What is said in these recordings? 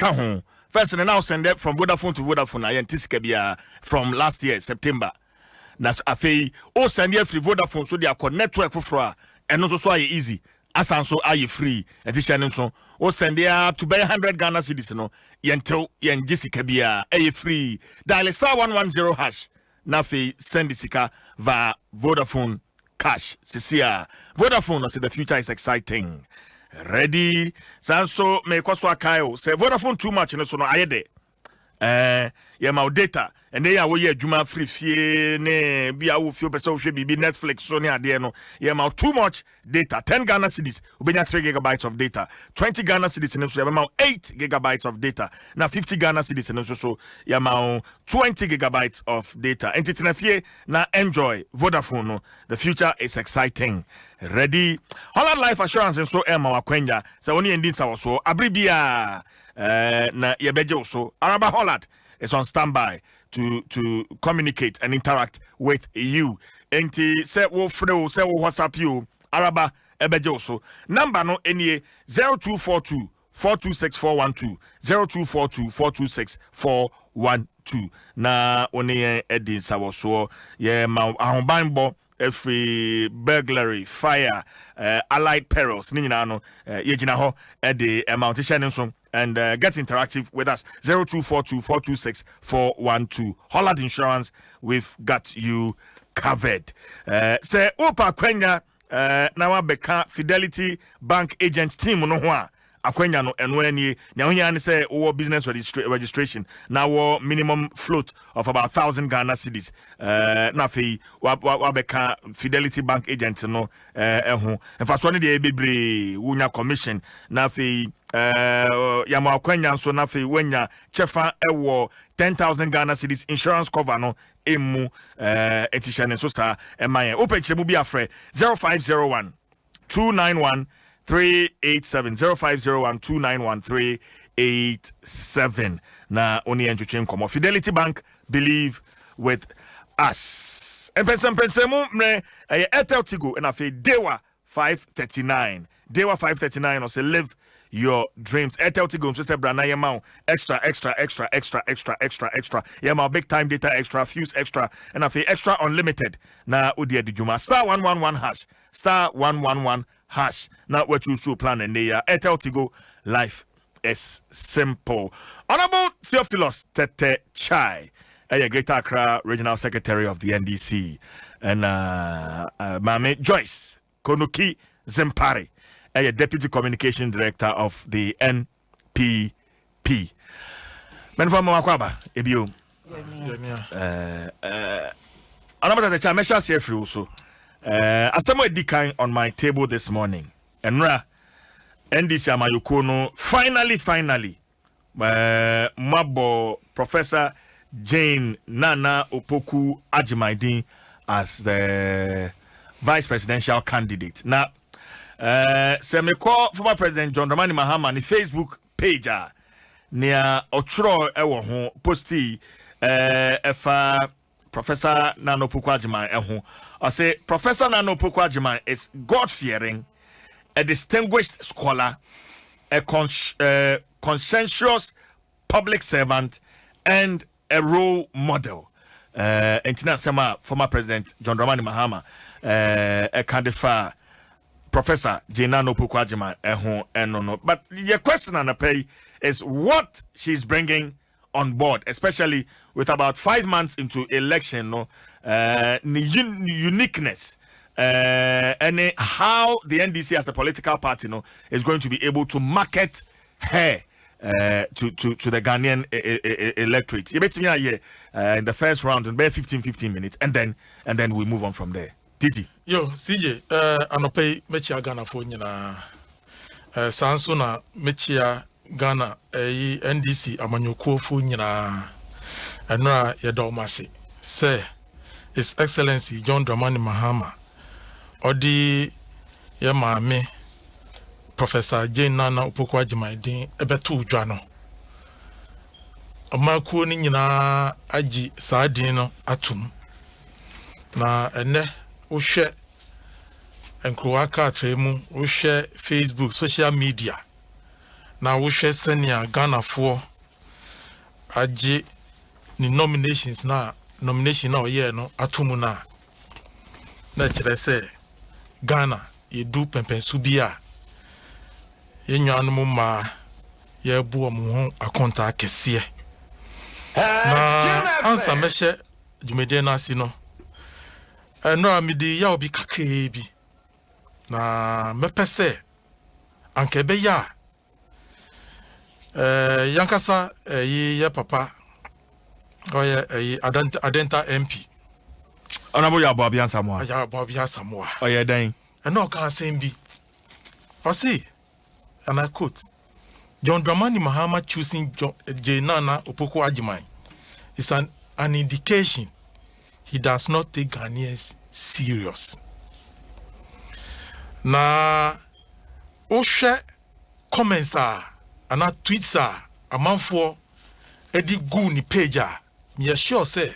Kahon. First, and now send it from Vodafone to Vodafone. I anticipate from last year, September. That's a fee. Oh, send it free Vodafone so they are network for and also so easy. As also are you free? And this channel so. Oh, send it up to buy 100 Ghana cedis. No, yanto yan Jessica Bia. A free. Dial *110#. Nafi send the via Vodafone cash. Cecilia. Vodafone. I say the future is exciting. Ready? Sanso me kwaswa kayo. Say Vodafone too much no so no ayede. Yeah, my data and they are we juma free fee ne be a few person should be Netflix so near there no. Yeah, my too much data. 10 Ghana cedis. Ubenya 3 gigabytes of data. 20 Ghana cedis and so yeah, 8 gigabytes of data. Now 50 Ghana cedis and so yeah, my 20 gigabytes of data. And it's na enjoy Vodafone. No. The future is exciting. Ready? Holland Life Assurance and so Emma Wakwenya. So only in this so abribia na yebeje so Araba Holland is on standby to communicate and interact with you. Enti say wo free say wo WhatsApp you Araba ebeje so number no any 0242 426412 0242 426412 na one edin sawo so ye ma ahombanbo every burglary, fire, allied perils, no, yejina ho at the amount so and get interactive with us 0242 426 412. Holland Insurance, we've got you covered. Say Opa Kwenya now beka Fidelity Bank Agent Team no Akwenya no enweni na onya say our business registration now minimum float of about 1,000 Ghana cedis na fe wa beka Fidelity Bank Agent no eho emfa so ne de bebre wunya commission na fe ya ma Akwenya so na fe wenya chefa ewo 10,000 Ghana cedis insurance cover no emu etishane so sa emaye open chemu bi afre 0501 291 387 0501 291 387 na oni enchuche nkomo Fidelity Bank, believe with us. Empensemu mre Airtel Tigo and afi Dewa 539 or say live your dreams. Airtel Tigo so say brana yema extra yema big time data extra fuse extra and afi extra unlimited na odi adjuma *111# *111# now what you so plan and they are Airtel Tigo. Life is simple. Honorable Theophilus Tete Chai, a Greater Accra Regional Secretary of the NDC, and Mame Joyce Konuki Zempari, a Deputy Communications Director of the NPP. Menfa Mwakwaba, Ebio. Honorable Tete Chai, Mesha Sefri also. As someone declined on my table this morning, and NDC Amayokono finally, Mabo Professor Jane Nana Opoku Ajimaidin as the vice presidential candidate. Now, me call former President John Dramani Mahama on the Facebook page near Ochro Ewo ho posti efa Professor Nana Opoku Ajimaidin I say Professor Nana Opoku Ajimaidin is God-fearing, a distinguished scholar, a conscientious public servant, and a role model. Intina Sema, former President John Dramani Mahama, a candidacy Professor Jenano Pukwajima, no. But your question on the pay is what she's bringing on board, especially with about 5 months into election, no, uniqueness. And how the NDC as a political party is going to be able to market her to the Ghanaian electorate. You bet me in the first round in about 15 minutes, and then we move on from there. Titi. Yo, CJ, anope mechia Ghana for nyina. Sanso na mechia Ghana NDC amanyoko for nyina. Enra yedomase. Say His Excellency John Dramani Mahama Odi ye maame Professor Jane Nana Opoku Ajimaidin ebetu dwano amakuo ni nyina agi saadin no atum na ene wo hwe enkrowa ka tremu wo hwe Facebook social media na wohwe senia Ghana for agye ni nominations na nomination na oye no atomu na kire se Ghana yedu pempensu bia yenwanom ma yebu omo ho akonta akese na ansa mehye dwumede na asi no eno amidi ya obi kakre bi na mepese anke be ya yankasa ye papa oye adenta MP Honorable Abobia Samoa. ya Abobia Samoa Oye dan. eno kan sembi I say, and I quote, John Dramani Mahama choosing J. Nana Opoku Ajimai is an indication he does not take Ghanaians serious. Na Oshe comments and tweets a man for Eddie Gooni page me sure say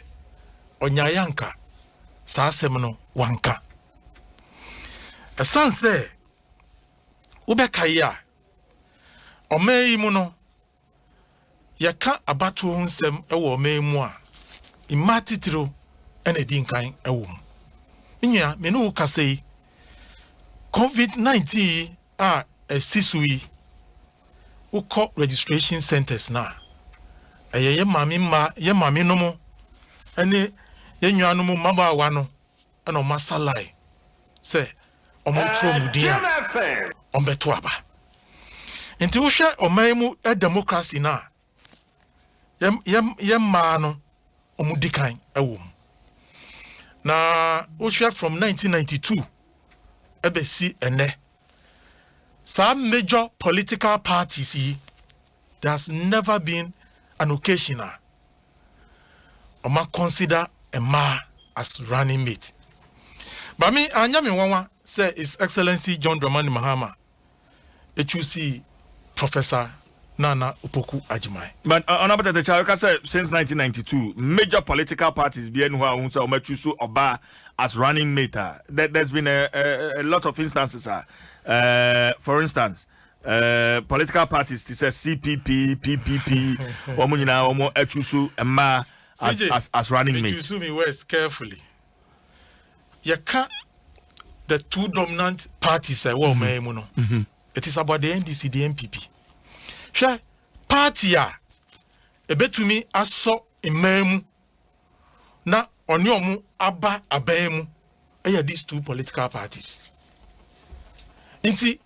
Onyayanka sa semno wanka. A son say Ubekaya Omei muno Yaka Abatu Nsem ewo me mua Imatitiro ene dinkan ewum Inya menu ukasei COVID-19 esisui uko registration centers na ye mami no mo ene ye nwa no mo mabawa no ena o masalai se omotro mudia ombeto aba enti wo hwe omaimu democracy na yem ma no omudikan ewom na wo hwe from 1992 ebesi ene some major political parties there has never been an occasion oma consider a ma as running mate but me anyame wanwa say His Excellency John Dramani Mahama HUC Professor Nana Opoku Ajimai. But Honorable Tete say since 1992, major political parties being who are choose Oba as running mate. There's been a lot of instances. For instance, political parties to say CPP, PPP, Omunina, choose Emma as running mate. You me words carefully. You can't. The two dominant parties it is about the NDC, the MPP. Sure, party ebetumi aso imemu na onyomu aba abemu these two political parties. Inti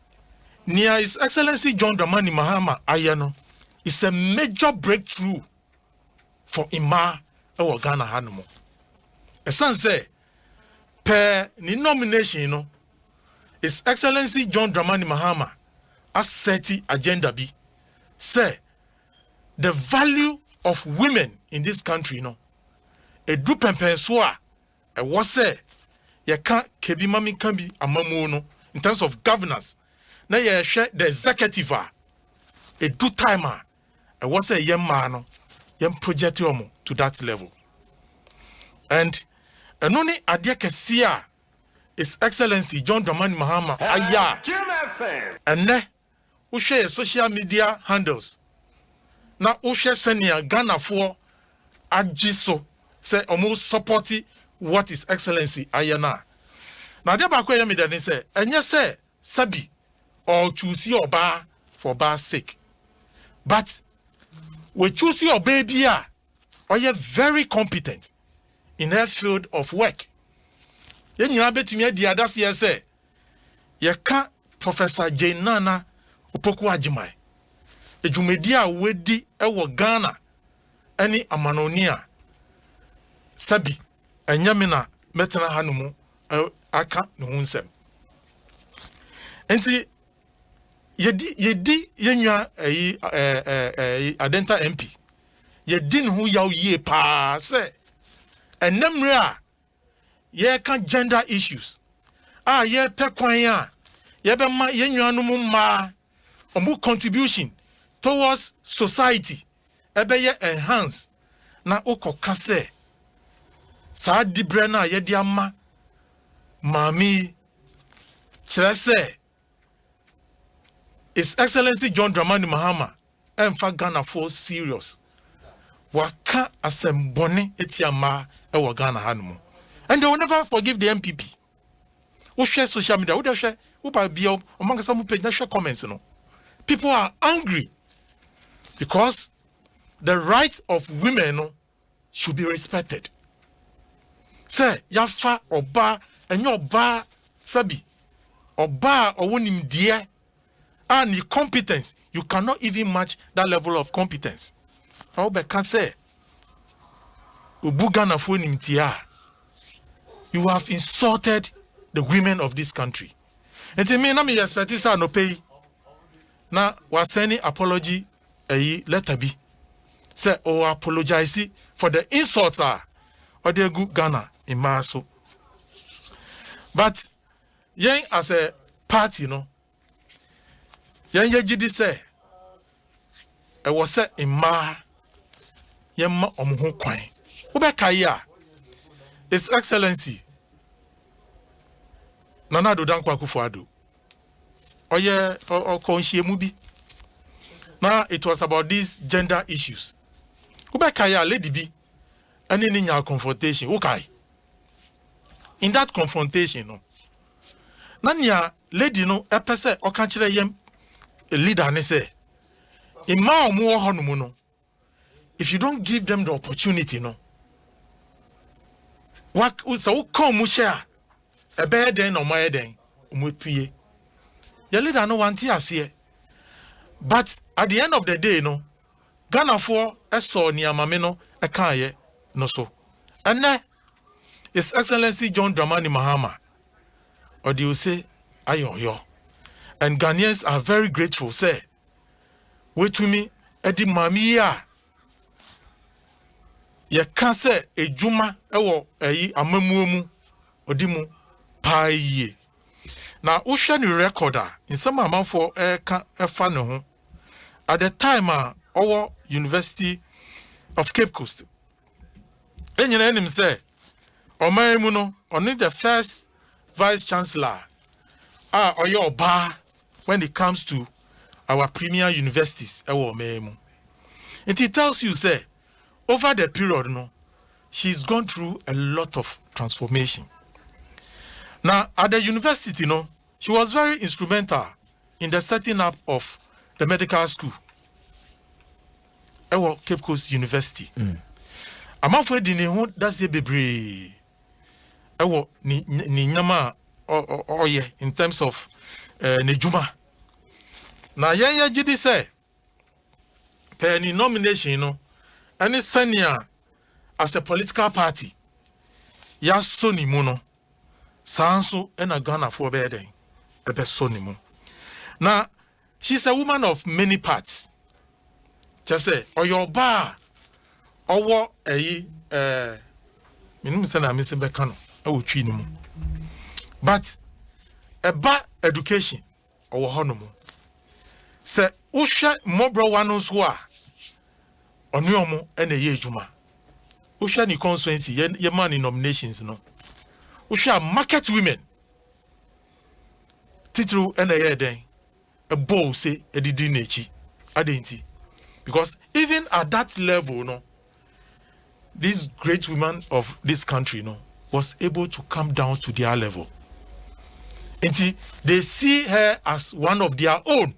near His Excellency John Dramani Mahama ayano is a major breakthrough for Ima or Ghana Hanumo. A son say per ni nomination no His Excellency John Dramani Mahama as SETI agenda be say the value of women in this country no a group empenswa a was say ye can't kebi mami can be amamu no in terms of governance na ye share the executive a do timer a was say yem man yem project yomo to that level and only adia kesia His Excellency John Dramani Mahama aya and ne who share social media handles na who share senior Ghana for ajiso say almost supporting what His Excellency ayana na de ba kwaya me den say enye say sabi or choose your bar for bar's sake but we choose your baby or you very competent in her field of work. Yen you betimi adi adase ye say ye ka Professor J. Nana Opoku Ajimai ejumedi a wedi ewo Ghana ani amanonia sabi enyame na metena hanumu aka ne hunsem enti yedi yenwa adenta MP yedi ne hu yaw ye pa say enemre a ye can gender issues ye pe kwan ye be ma ye nwanom ma omu contribution towards society ebe ye enhance na ukoka se sa dibre na ye di ama mami kire se His Excellency John Dramani Mahama emfa Ghana for serious. Waka asembone etiama ewo Ghana hanumu. And they will never forgive the MPP. Who share social media? Who share? Who be among some page share comments? No, people are angry because the rights of women should be respected. Say yafa oba and your ba sabi oba or wonim dear and the competence you cannot even match that level of competence. Oba can say ubugana for nimtia. You have insulted the women of this country. And to me, na me expect this no pay. Na was sending apology letter B. Say apologize for the insults or the good Ghana in Maso. But yen as a party, yen ye say I was set in ma yen ma omuhu kwan. Ubekaya. His Excellency Nana Addo Dankwa Akufo-Addo. Mubi. Now it was about these gender issues. Ubekaya lady B and in your confrontation. Okay. In that confrontation, Nanya lady epese okanchire yem a leader ne say Ima omo honumu if you don't give them the opportunity what so come share a bed then or my den umutue. Your leader no want here. But at the end of the day, Ghana for a so near mameno a kaye no so. And now His Excellency John Dramani Mahama, or do you say ayo? And Ghanaians are very grateful, say, wait to me, Edi Mamiya. Ye can say a juma ewo amamuomu odimu paaye. Now ocean recorder in some amount for fan at the time our University of Cape Coast. And you know say Omaemuno only the first vice chancellor or your bar when it comes to our premier universities and it tells you say over the period, she's gone through a lot of transformation. Now, at the university, she was very instrumental in the setting up of the medical school. Cape Coast University. I'm afraid that's the baby. Ni nyama in terms of nejuma. Now, yanya jidi say, penny nomination, any senior as a political party, ya soni muno, sanso ena Ghana for bedeng, ebe soni mu. Now, she's a woman of many parts. Just say, or your bar, or what minimum sena missing bekano, I will treat mu. But a bar education, or honomu. Say, usha mobro wanos wa. Onyomo ene ye juma. Usha ni constituency ye man in nominations Usha market women. Titru ene ye den. A bow say e didi nechi. Adenti. Because even at that level these great women of this country was able to come down to their level. And they see her as one of their own.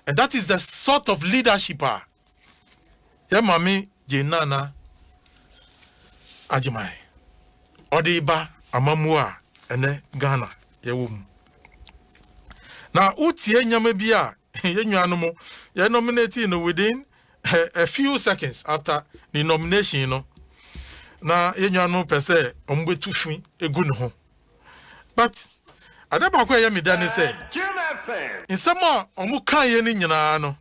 And that is the sort of leadership ya mami jenana ajimai odiba amamua ene Ghana yewum na utie nyame bia yenuanom ye nominate within a few seconds after the nomination na yenuanom pese ombetufi egu ne ho but adaba kwa ye medane say in some omuka ye ni nyina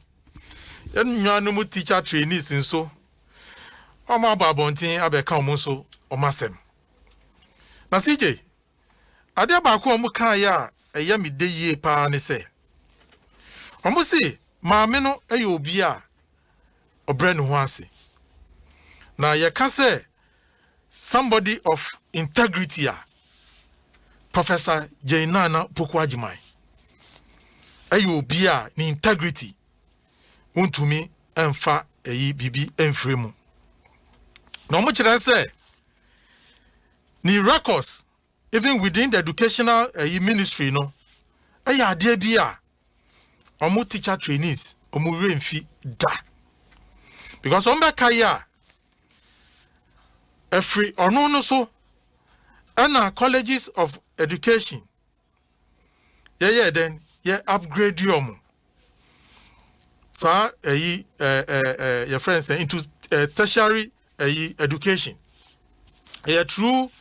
yenuanom teacher trainees nso Oma babontin abeka omunso omasem. Na CJ ade ba ko omuka ya eye me de yie pa ne se. Omusi maame no eye obi a obre ne ho ase. Na ye ka se somebody of integrity Professor Jainana Pokuajimai. ɛyɛ obi a ne integrity untumi ɛmfa ɛyi bibi ɛmfiri mu na ɔmo kyerɛ sɛ ne records even within the educational ministry no ɛyɛ adeɛ bi a ɔmo teacher trainees ɔmo remfi da because ɔmo bɛka yi a ɛfiri ɔno no so ɛna colleges of education then upgrade ɔmo saa your friends into tertiary education true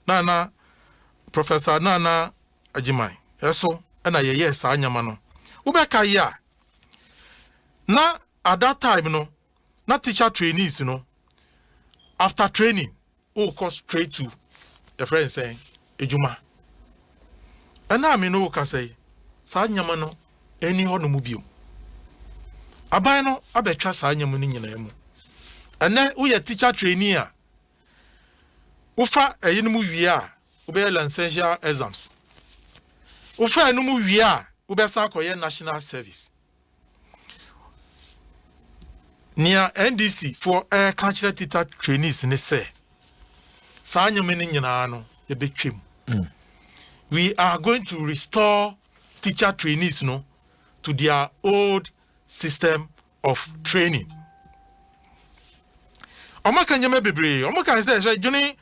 nana Professor Nana Ajimai eso na ye saa nyama no ubeka ya na at that time no na teacher trainees no after training o go straight to your friend saying ejuma na me no ka say saa nyama no eni ho no mu biom aban no abetwa saa nyama no nyina mu ene wo ye teacher trainee a ufa eyinu mu wie a ube licentiate exams ufa enu mu wie a ube san koye national service nia NDC for cultural teacher trainees ne say saa nyame ne nyina no ye betwem we are going to restore teacher trainees no to their old system of training omaka nyame bebre omaka say during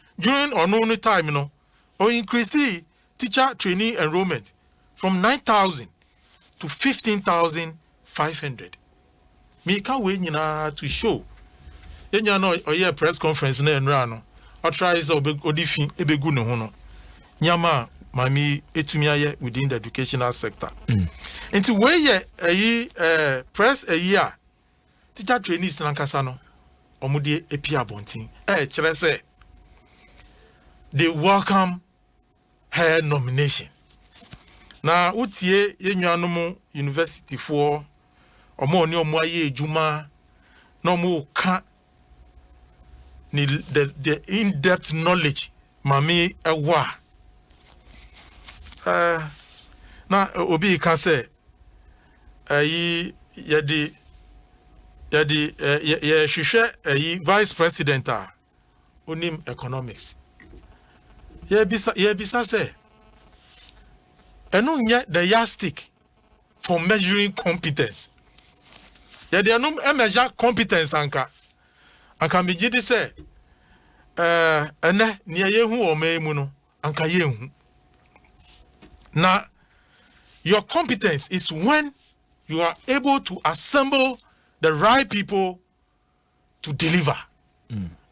or no time no or increase teacher trainee enrollment from 9,000 to 15,500. Me can wait to show. Then you know or press conference na enrano. Or try so odifin ebegu no ho no. Nyama mami etumi aye within the educational sector. Into where ye press a year teacher trainees nankasa no omudi epi abontin. Chere say they welcome her nomination. Na utie yenuanom university for omo ni omo aye ejuma na omo ka ni the in-depth knowledge mami ewa na obi ka say ayi ye hwehwe ayi vice president a onim economics ye bisa say eno nye the yardstick for measuring competence ye de no measure competence anka me gidi say ene ne ye hu o memu no anka ye hu na your competence is when you are able to assemble the right people to deliver.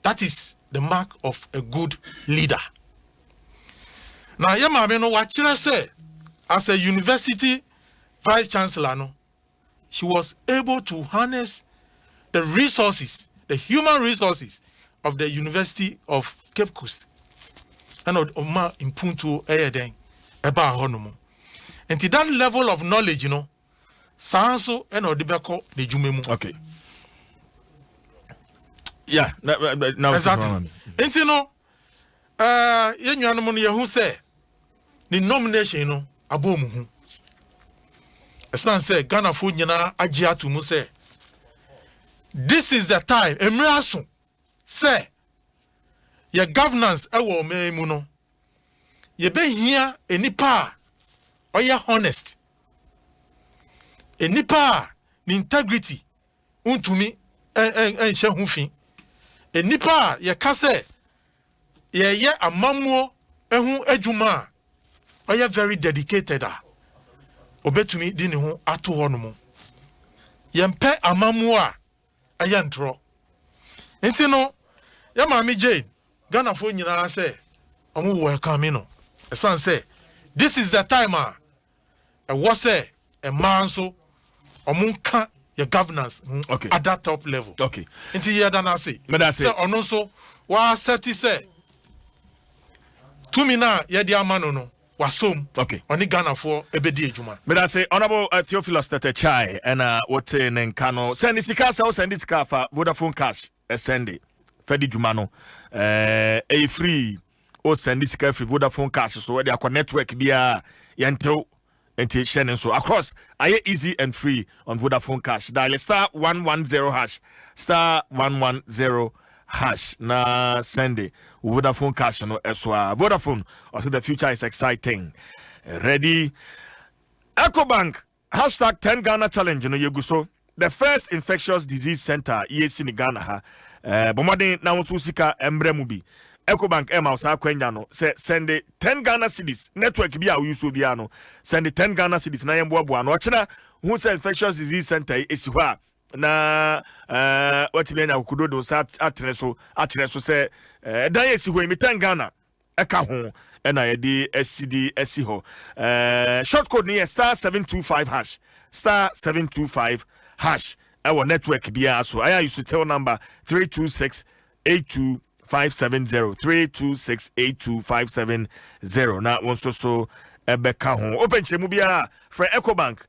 That is the mark of a good leader. Now, Yama no wachira say, as a university vice chancellor, no, she was able to harness the resources, the human resources of the University of Cape Coast. And Oma impuntu eyeden eba honomo. And to that level of knowledge, Sanso and Odibeko the Jumemu. Okay. Yeah, now exactly. And who say the nomination abomu. A son say Ghana food yana ajia to mu say this is the time emraso say your governance ewo memu no ye be hia enipa or ye honest enipa ni integrity untumi en she hu fin enipa ye ka say ye amamuo ehu adwuma or ye very dedicated obetumi di ne ho ato ho no mu yempe amamuo a ayantro enti no ya mami Jane Ghana fo nyina say omo welcome no esan say this is the time was say a man so omunka your governance okay. At that top level. Okay. Inti ye dana say. Me da say ono so wa seti say tumi na ye di amano no wasom. Okay. Oni Ghana for ebedi ejuma. Me da say honorable Theophilus Tetechai and what Nenkano send this car so send this car for Vodafone cash send it. Fedi Jumano a free or send this car free Vodafone cash so where they network be a yanto enti share so across aye easy and free on Vodafone Cash. Dial star 110 hash star 110 hash na send Vodafone Cash no eswa Vodafone. Also the future is exciting. Ready? EcoBank hashtag 10 Ghana challenge no yeguso. The first infectious disease center EAC in Ghana ha. Bomade na wonso sika embremu bi. EcoBank ema usa kwenya no send 10 Ghana cedis network bi a uso bia no send 10 Ghana cedis na yemboa no ochina who say infectious disease center esi hɔ a na wati bia nya kudodo sa atrɛ so say dan esi hɔ mi 10 Ghana eka ho na yɛde SCD esi hɔ short code ni star 725 hash star 725 hash our network bia so I used to tell number 32682 570 32682 na wonso so ebeka ho open chemu bia for EcoBank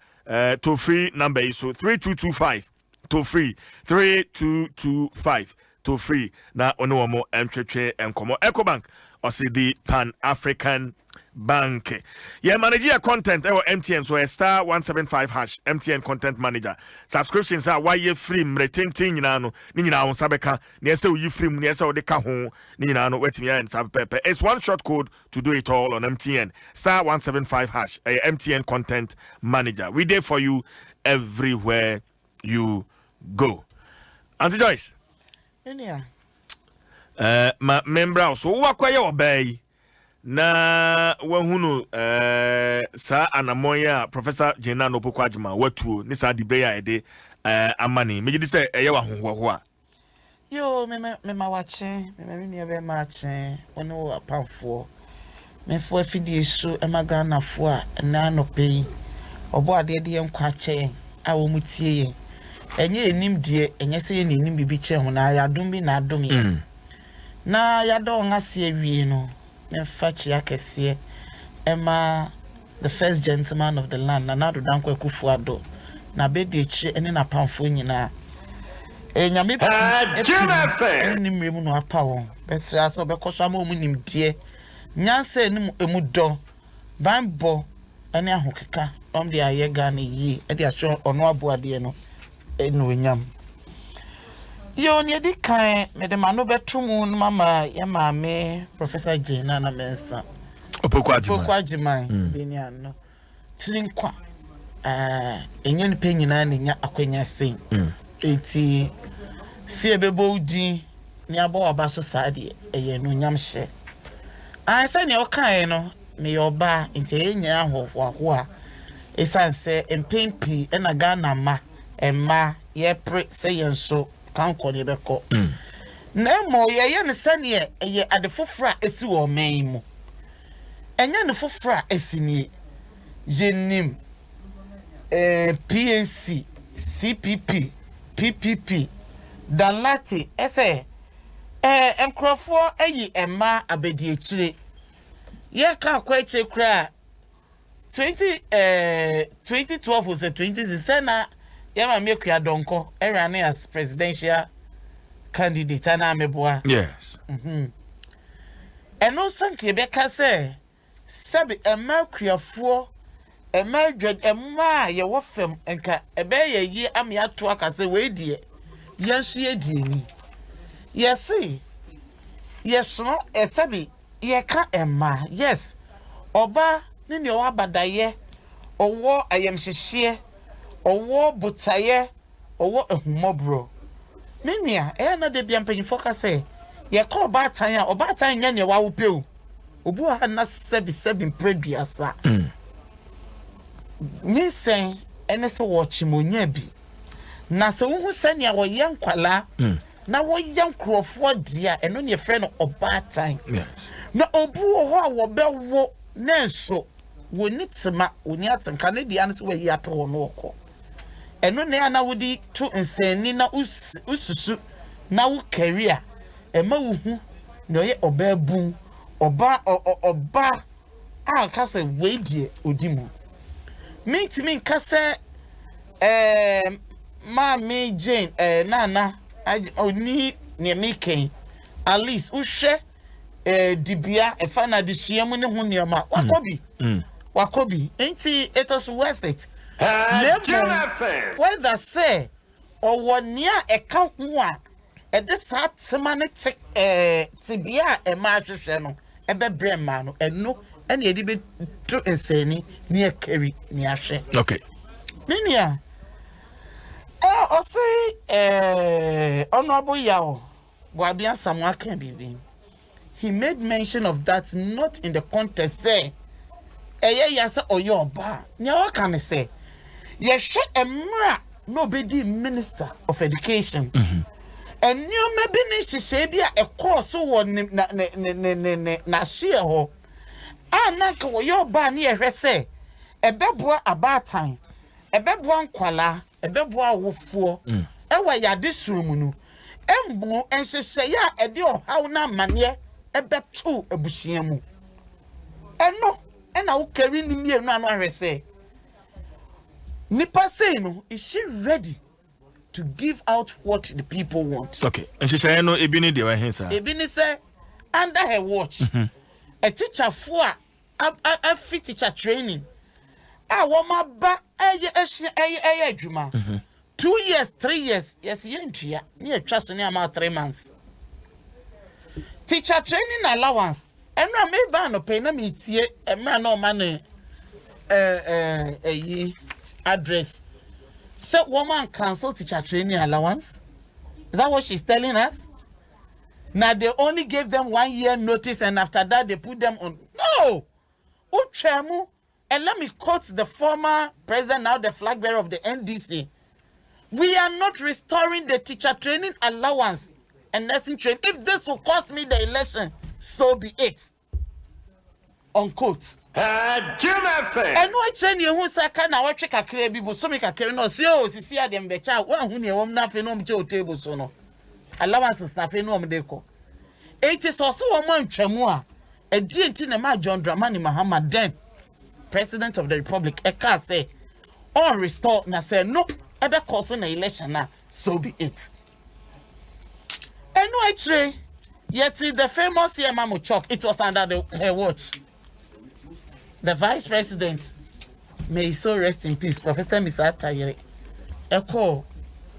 to free number is so 3225 to free 3225 to free na ono mo entwetwe enkomo EcoBank or see the Pan African Bank. Yeah, manage your content or MTN so a star 175 hash MTN content manager. Subscriptions are why you free mretintin no ni nyina on sabeka na say you free ni say de ka ho ni nyina no wetimi and sabpepe. It's one short code to do it all on MTN. Star 175 hash a MTN content manager. We there for you everywhere you go. Auntie Joyce. Yeah. Ma member so wakwaye obey na wahunu sa anamoya Professor Jena no Pokwajima watuo ni sa dibreya ede amani megidi se eye wahoho a yo me ma wache me ni ebe ma che ono apamfo me fo afidie so e magana fo a na no pei obo ade de enkwa che a wo mutie ye enye enim die enye se ye enim bibi che ho na ya dum bi na dum ye na ya do ngase awie no me fachi akese ema the first gentleman of the land na nado dankwa kufuado na bedi chi ene na pamfo nyina nyame eni mremu no apa won besra so be koswa ma omu nimdie nyanse eni emu do banbo ene ahokeka om de aye Ghana yi e de ahwe ono aboade no enu nyam yo ni edi kan me de mano betumu no mama ya maame Professor Jena na mensa Opokwajima benia no trinkwa enye ni penyina na nya akwanya sen eti si ebebo udi ni abo aba so saade eye no nyam hye an se ne okan no me yoba nti enya ahoho a esanse empempi na Ghana ma emma ye pre se yenso kan ko ne beko na mo ye ne sane eye ade fofora esi wo man mu enya ne fofora esini jenim PNC CPP PPP Dalati ese enkrofo eyi emma abedi echire ye ka kwa eche kra 2012 was 20 na ya ma me kua donko erane as presidential candidate ana ameboa yes eno sanke be ka se sabi emma kuafo emma dwed emma ye wo fam enka ebe ye yi am ya to aka se we die yenso ye die ni yesi yeso esabi ye ka emma yes oba ni ne o abadaye owo ayemhyehye owo butaye owo ehumobro menia na de bia mpanyifo ka se ye ka oba atan nya ne wa wopeu obu ha na sebi mpreduasa nisen ene se wo chimonya bi na se wo hu sane a wo yankwala na wo yankrofo dia eno ne frɛ no oba atan na obu ho a wo bewo na nso woni tema woni atenka ne dia no se wo yi ato no okɔ eno ne ana wodi to nsani na ususu na wo career ema wo hu na oye oba bu oba a kase weidie odimu mitimi kase Mami Jane nana oni ne meken at least uhwe dibia efa na de hyiamu ne ho nioma wakobi wakobi enti it was worth it whether say or one near account one at the sat semane tibia e ma hwehwe no ebe brema no eno ene yedi be to ensani near carry near ahwe okay minia o say honorable yawo Bwabia Samuel can be. He made mention of that not in the context say yasa or your bar. Now what can I say? Yes, emra nobody minister of education. And you maybe nishabia a course so one na share ho. Naka your bar near her say a bebwa about time. A bebwa kwala, a bebwa wofo. Ewa ya this room. Embo enhyehyɛ ya ɛde ɔhaw na amane ɛbɛto abusua mu ɛno ɛna wo kari ni mienu ano ahwɛ sɛ nipa sei no is she ready to give out what the people want. Okay enhyehyɛ no ebi ni de wa hensa ebi ni sɛ under her watch a teacher for a fit teacher training a wo ma ba ɛyɛ adwuma 2 years, 3 years, yes, yentua. Near trust near about 3 months. Teacher training allowance. And I may ban no pay na me tie a man no money address. So woman cancel teacher training allowance. Is that what she's telling us? Now they only gave them 1 year notice and after that they put them on. No! Uchemu. And let me quote the former president, now the flag bearer of the NDC. We are not restoring the teacher training allowance and nursing training. If this will cost me the election, so be it. Unquote. And what train you who say can I check a clear people so make a clear no see oh see them the child one who near one nothing no table so no allowance is nothing no mdeko. It is also a man tremua a GNT na John Dramani Mahama then President of the Republic Eka say all restore na say no other course on the election now, so be it. And no, actually, yet the famous Yamamu Chok, it was under her watch. The Vice President, may he so rest in peace, Professor Misata Yere, Echo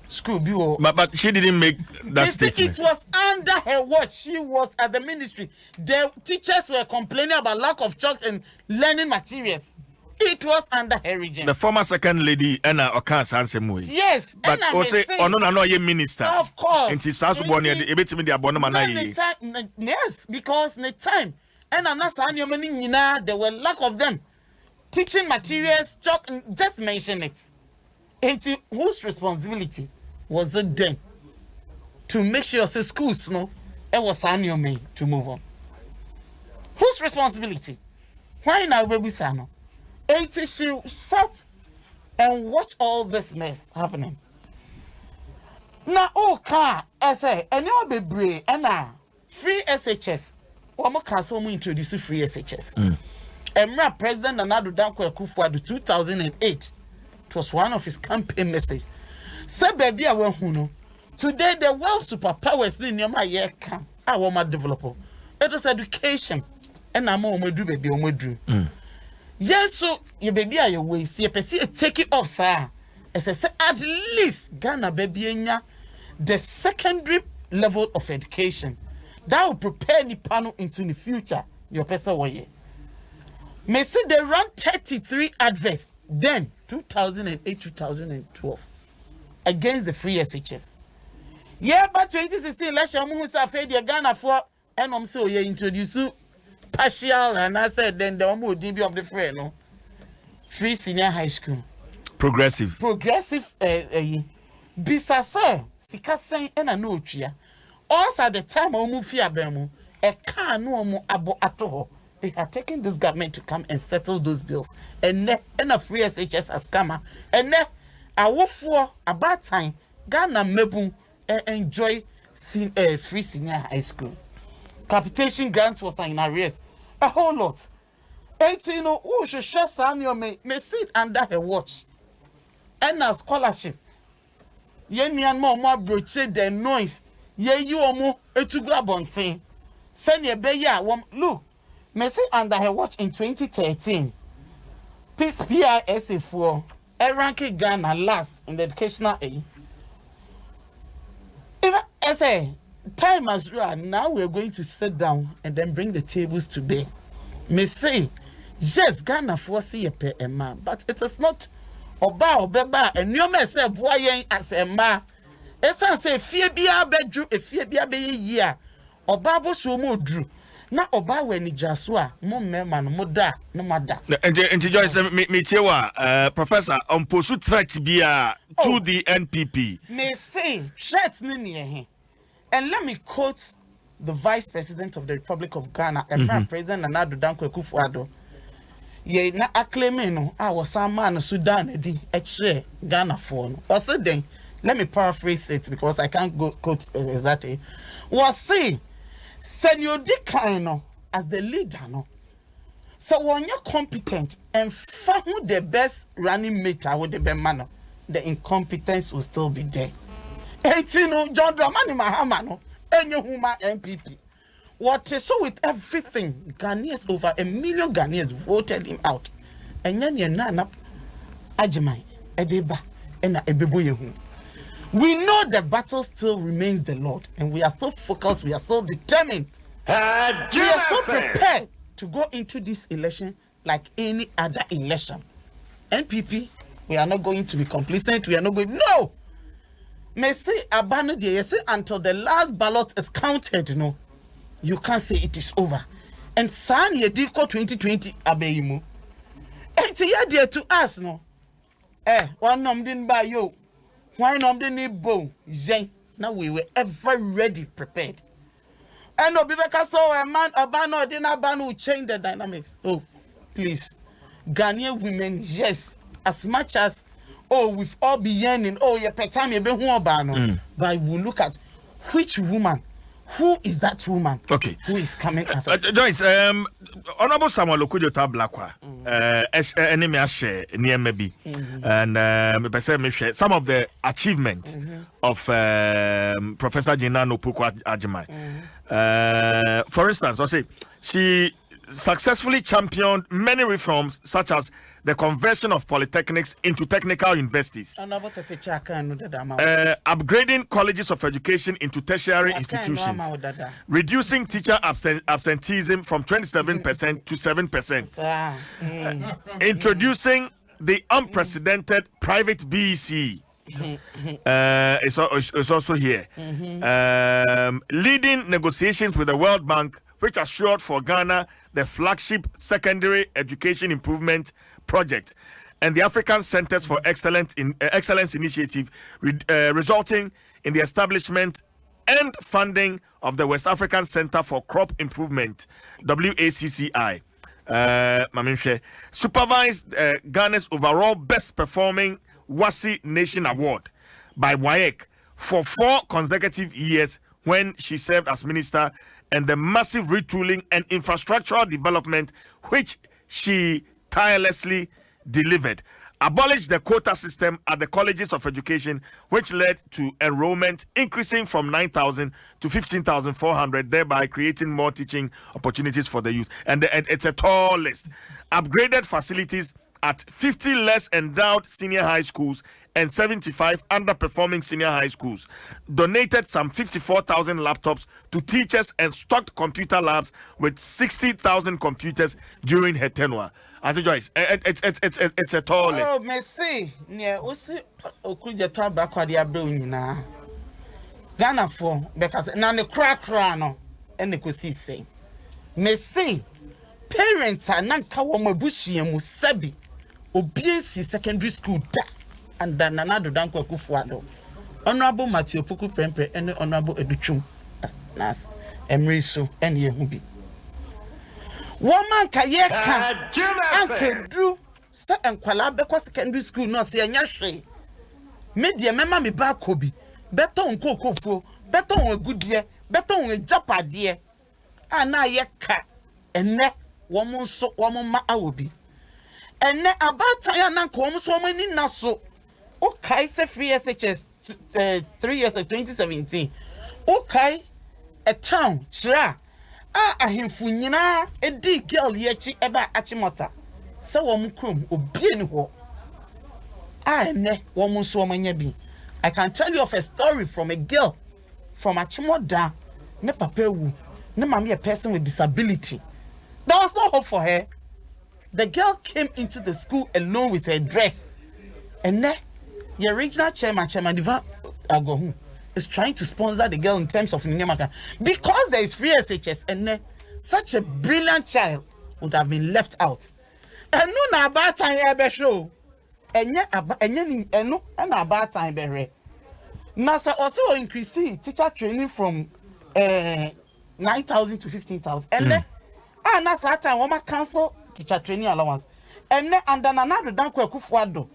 School Bureau. But she didn't make that statement. It was under her watch. She was at the ministry. The teachers were complaining about lack of chalks and learning materials. It was under her regime. The former second lady, Anna Okas Hansemwe. Yes, but also, no, minister. Of course. And she's also born here. Yes, because the time, and there were lack of them. Teaching materials, just mention it. And whose responsibility was it then to make sure the schools, no, it was Anyome to move on? Whose responsibility? Why now, baby Sano? And she sat and watch all this mess happening. Now, car, I say, and you'll be brave, and now free SHS. One more castle introduce free SHS. And President Nana Danko Akufo-Addo 2008. It was one of his campaign messages. Say, baby, I want to know. Today, the world superpowers in your my year can. I want my developer. It was education, and I'm on my do, baby, on my do. Yes, so your baby are your way. See, take it off, sir. As I say, at least Ghana baby the secondary level of education that will prepare the panel into the future. Your person way. May see they run 33 adverts then 2008-2012 against the free SHS. Yeah, but 2016 election who say the Ghana for and so you introduce partial, and I said then the one DB of the free no free senior high school progressive bisasa sika sen na no twia also at the time omu fi abemu e ka no omu abo atoho. They have taken this government to come and settle those bills and a free SHS has come and a wofo about time Ghana mebu enjoy free senior high school. Capitation grants was in arrears. A whole lot. 18 who should share Samuel may sit under her watch. And a scholarship. Yen more broche the noise. Ye you omo to grab on thing. Send your beya look. May sit under her watch in 2013. PISA for ranking Ghana last in the educational aid. If I say time has run, now we're going to sit down and then bring the tables to bear. May say, yes, Ghana for see a per man, but it is not Oba Obeba and you may say boy as a ma. Esa say fear be a bedroom, a fear be a year. Oba bo so mo drew. Na Oba we ni jaswa, mo man, mo da, no mada. And Joyce, me tewa, Professor, on pursue threat be to the NPP. May say threats ni. And let me quote the Vice President of the Republic of Ghana, and President Nana Danko Akufo-Addo. Ye na acclaiming no, I was some man Sudan di H Ghana for. Was it then? Let me paraphrase it because I can't go quote exactly. Was say, Senor Decline as the leader no. So when you're competent and found the best running mate with the best manner, the incompetence will still be there. John Dramani Mahama no, any human MPP. What is so with everything? Ghanaians, over 1 million Ghanaians voted him out. And then nana Ajimai, Edeba, and Ebeboyehu. We know the battle still remains the Lord, and we are still focused, we are still determined. We are still prepared to go into this election like any other election. NPP, we are not going to be complacent, we are not going, no! May say abandon the until the last ballot is counted, no. You can't say it is over. And San Yediko 2020 Abeimu. It's a year to us, no. One nom didn't buy you. Why nom didn't bow? Zay. Now we were ever ready, prepared. And no Bibeka saw a man abano dinner ban will change the dynamics. Oh, please. Ghanaian women, yes, as much as we've all been yearning, you petami be who abano. But we look at which woman. Who is that woman? Okay. Who is coming after? Joyce, Honorable Samuel Okujo Tablakwa, enemy share near maybe, and some of the achievements of Professor Jinano Pukwa Ajimai. For instance, I say she successfully championed many reforms such as the conversion of polytechnics into technical universities, upgrading colleges of education into tertiary institutions, reducing teacher absenteeism from 27% to 7%, introducing the unprecedented private BEC. It's also here. Leading negotiations with the World Bank, which assured for Ghana the flagship secondary education improvement project and the African Centers for Excellence initiative, resulting in the establishment and funding of the West African Center for Crop Improvement, WACCI. Supervised Ghana's overall best performing WASI Nation Award by WAEC for 4 consecutive years when she served as minister, and the massive retooling and infrastructural development which she tirelessly delivered. Abolished the quota system at the colleges of education, which led to enrollment increasing from 9,000 to 15,400, thereby creating more teaching opportunities for the youth. And it's a tall list. Upgraded facilities at 50 less endowed senior high schools and 75 underperforming senior high schools, donated some 54,000 laptops to teachers and stocked computer labs with 60,000 computers during her tenure. Auntie Joyce, it's a tall list. Oh, merci. Yeah, usi okuja taba kwa dia na Ghana for because na ne kra no ene kosi say. Merci. Parents are nanka wo mabushie mu sabi. Obiesi secondary school da and then Nana Danko Akufo-Addo. Honorable Matthew Puku Prempe and Honorable Educhum as Emrisu and Yehubi. Woman Kayeka Uncle Drew Sir and Kwalabeko secondary school no say Nyashe. Media mema me ba kobi. Better on Kokofo, better on a good year, better on a japa dear. Ana yeka and ne woman so woman ma awobi. And then about time na come so many naso. Okay, say free SHS 3 years of 2017. Okay, a town chira. Ahemfu nyina edi girl yechi eba achimota. se wom krom obie ni ho ene wom nso omanya bi. I can tell you of a story from a girl from Achimoda ne papa wu ne mama a person with disability. There was no hope for her. The girl came into the school alone with her dress. And then the original chairman Diva Agohu is trying to sponsor the girl in terms of Nyamaka. Because there is free SHS and then such a brilliant child would have been left out. And no na about time ebe show. No about time be. NASA also increased teacher training from 9,000 to 15,000. And then NASA time woman cancel teacher training allowance. And then under another Danko Kufuado.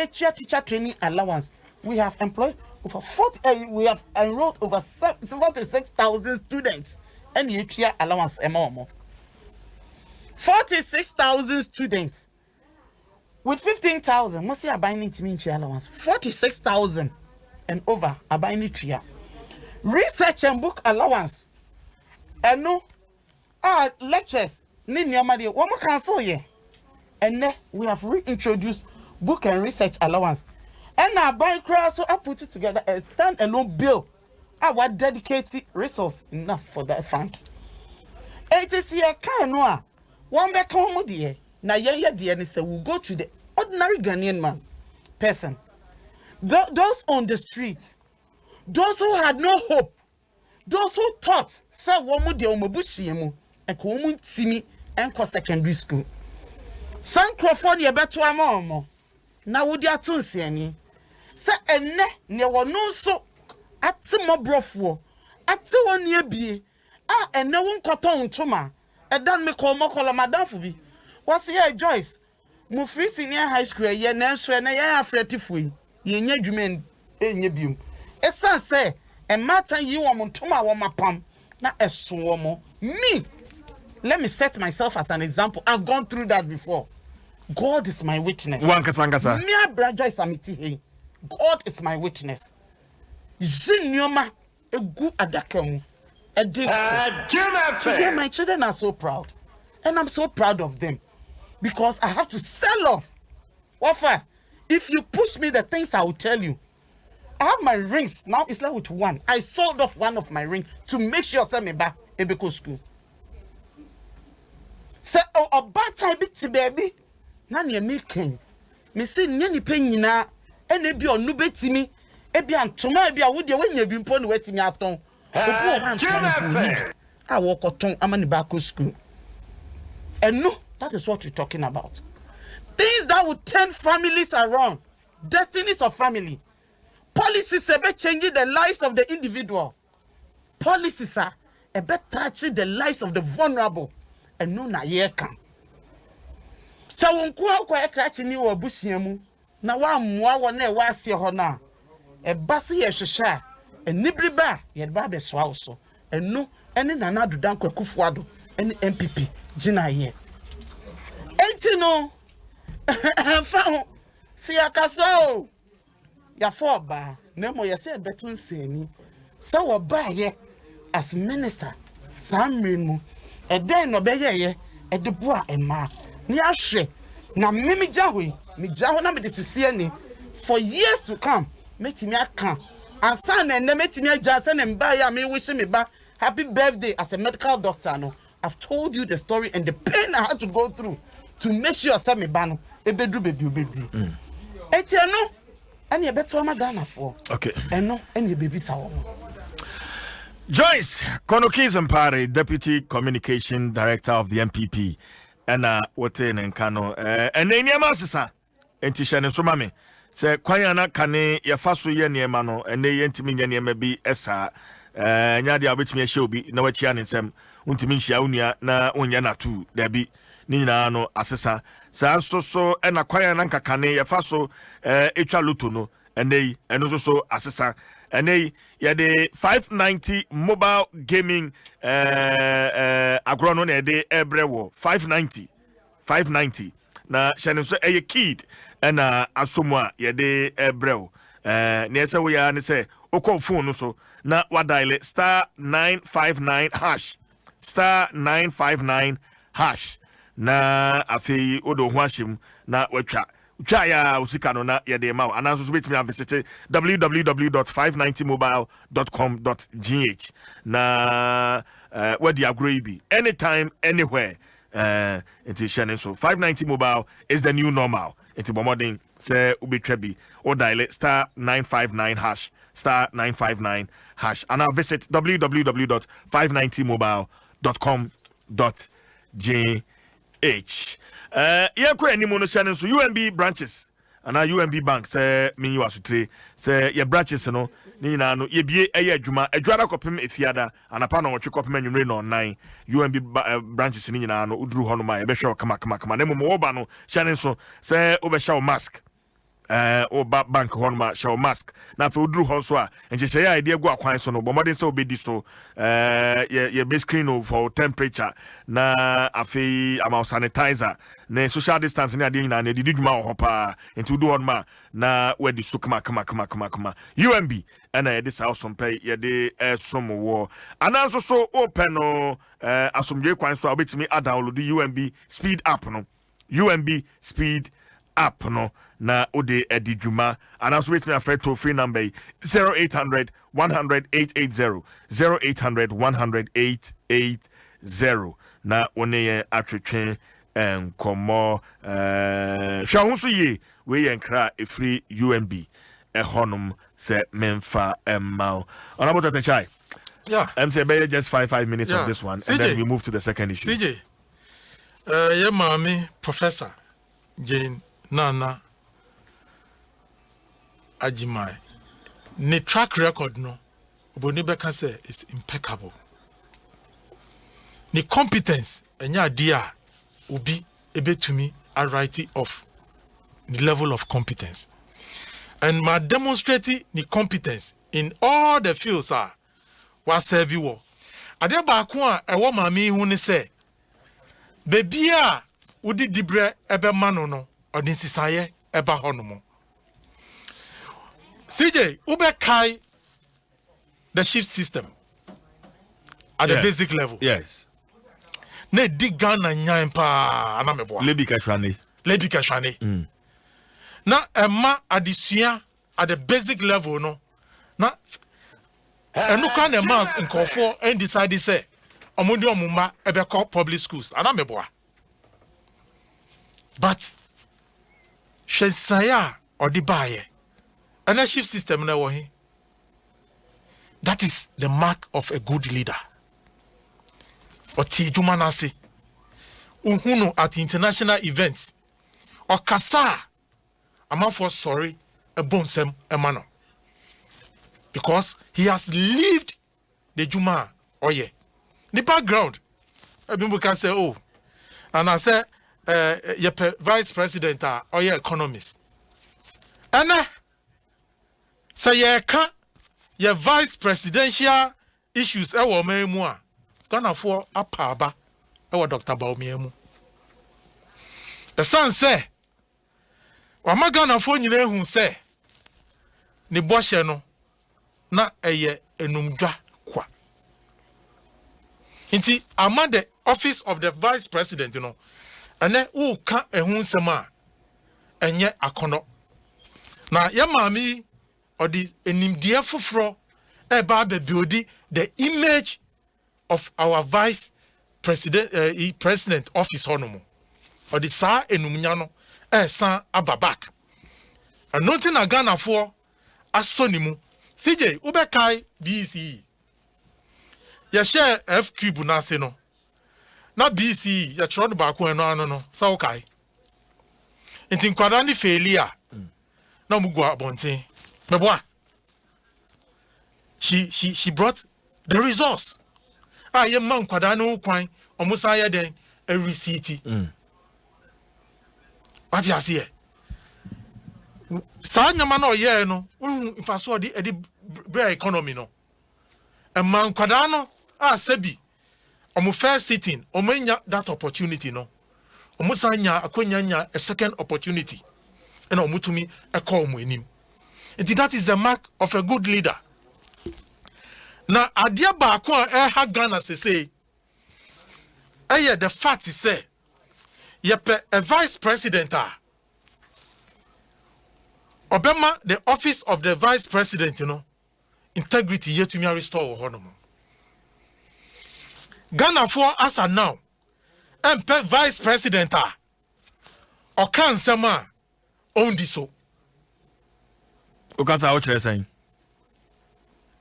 Teacher training allowance. We have employed over 40. We have enrolled over 46,000 students. And you teacher allowance more. 46,000 students with 15,000. Most are buying it mean allowance. 46,000 and over are buying it here. Research and book allowance. And no, lectures. One more cancel ye. And then we have reintroduced book and research allowance. And now buying crowd, so I put it together a stand-alone bill. Our dedicated resource enough for that fund. It is here kind of one back home dear. Now yeah dear will go to the ordinary Ghanaian man person. Those on the street, those who had no hope, those who thought say woman de omobusiemu and komu timi and ko secondary school. San Crawford ye beto amomo. Na wodi atonse ani. Se enne ne wono so ate mobrofo. Ate woni abie. Enne won koton ntoma. Edan me ko mokola madamfo bi. Wase ye Joyce. Mu free senior high school ye na nso na ye afretifo yi. Ye nya dwumen enye bium. Esan se e matan yi wo ntoma wo mapam na eso wo mo. Me, let me set myself as an example. I've gone through that before. God is my witness. Wankasangasa. Mia brother is amiti. God is my witness. Zinyoma egu adakemu. Today my children are so proud. And I'm so proud of them. Because I have to sell off. Wafa, if you push me the things I will tell you. I have my rings. Now it's left with one. I sold off one of my rings to make sure I send me back Ebeko school. Say, oh, bad time baby. Nani ya making. Me say nyani pe nyina ene bi onu betimi ebi antoma ebi awode wenye bi mpo ne wetimi aton. I walk on amani bako school. And no, that is what we're talking about. Things that would turn families around. Destinies of family. Policies about changing the lives of the individual. Policies are about touching the lives of the vulnerable. And no na ye can. So unkuwa kwa ekrachi ni wabusiemu. Na wa mwa wane wa siya hona. E basi ye shasha. E nibriba ye babe swauso. E no, ene nanadu dankwe kufuado. Ene MPP. Jina ye. Enti no. Fa siya kaso. Ya fo ba. Nemo ya siya betun seni. Sa waba ye. As minister. Sa amrimu. E den no beye ye. E debua e ma. Ni ahwe na mimi jaho na me desisiye ni for years to come metimi aka ansa na enne metimi agya se ne mba ya me wish me ba happy birthday as a medical doctor no. I've told you the story and the pain I had to go through to make sure say me ba no ebedru bedu eti no ani ebeto Ghana for okay eno ani bebi sa wo Joyce Konokizampare, Deputy Communication Director of the MPP. And what in Kano and then Yamasisa and Tishan and Sumami say Quayana Kane Yafasu Yaniamano and they Yentimin maybe Esa Nadia which me show be no Chian and Sem Untimisha Unia na Unyana too there be Nina no Assessa San so and a Quayananka Kane Yafaso Echa Lutuno and they and also Assessa and they the 590 mobile gaming agronon de ebrewo 590 na shane so a kid and asomwa de ebrewo ne se we ya ne se okọ phone no so na wa dial *959# *959# na afei odo ho ahyem na watwa ya usika no na ye de ma ananso so betimi visit www.590mobile.com.gh na where the agree be anytime anywhere it is shining. So 590 mobile is the new normal. It's bomoding say ubetwa bi or dial star 959 hash star 959 hash and now visit www.590mobile.com.gh. Yeah, ko any mono channel so UMB branches and UMB bank say me you asutre say your branches no ni na no ye bie eye adwuma adwara kopem efiada anapa na wotwe kopem anwumre no 9 UMB branches ni na no uduru hono ma ye be hwe kama na memo wo ba no channel so say obehya mask or bank honma show mask na fe uduru hon so a enche say idea go akwan so no bo modern say obedi so ye be screen for temperature na afi ama sanitizer na social distance ni ade na didi dwuma ho pa enti udu honma na wedi so kama UMB and ye this house on pay ye de some wo ananso so open no asomdwe kwan so obetimi download the UMB speed app no UMB speed app no na ode edi juma and also with me afraid to free number 0800 100 880 0800 100 880 na one ye atwetwe komo hwahunso ye we ye nkra e free UMB honum se memfa emma honorable Tatechai. Yeah, say just 5 minutes of this one, and then we move to the second issue. CJ yeah mami Professor Jane Nana Ajimai. Ne track record no Oboni beka say is impeccable. Ne competence enya dia obi ebetumi a write of the level of competence. And ma demonstrating the competence in all the fields are was serve you. Ade ba ko a ewo mami hu ne say baby a udi dibre ebe mano no odin sisaye eba honomo. CJ, ube kai the shift system at the basic level. Yes. Ne diga na nyan pa anameboa. Lebi kashwane. Na emma adisua at the basic level no. Na enu kan emma nkofo and decide say omundi omuma ebe call public schools anameboa. But Shesaya or the buyer and a shift system na wahi. That is the mark of a good leader. Oti jumanasi uhuno at international events or kasa ama for sorry a bonsem emano because he has lived the juma oye the background people can say oh and I say your vice president or your economist. And say ye can your vice presidential issues ewo memu a Ghana for apaba ewo Dr. Baumiemu. The son say wa Ghana for nyina hu say ni bohye no na eye enumdwa kwa. Inti ama the office of the vice president you know and then who can a hunsema and yet a cono. Now, your mammy or the dear fufro about the beauty, the image of our vice president office honomo or the sa enumiano san ababak. And nothing a Ghana for a sonimu. CJ Ubekai BCE. Ya share F cube naseno. Na BC ya choro ba ko no sa okay enti nkwada ni failure na mugu abonten meboa she brought the resource ye man nkwada no kwan omusa ye den a receipt what you see sa nyama na oye no infaso di bre economy no e man nkwada no sebi omo first sitting omanya that opportunity no omusanya akwanya a second opportunity and omutumi e call mu enim and that is the mark of a good leader. Na adia ba ko e ha Ghana say the fact is say yepe a vice president Obama, the office of the vice president, integrity yet to me restore honour. Ghana for us are now, MP vice president or can sama own this so. Okasa what you saying?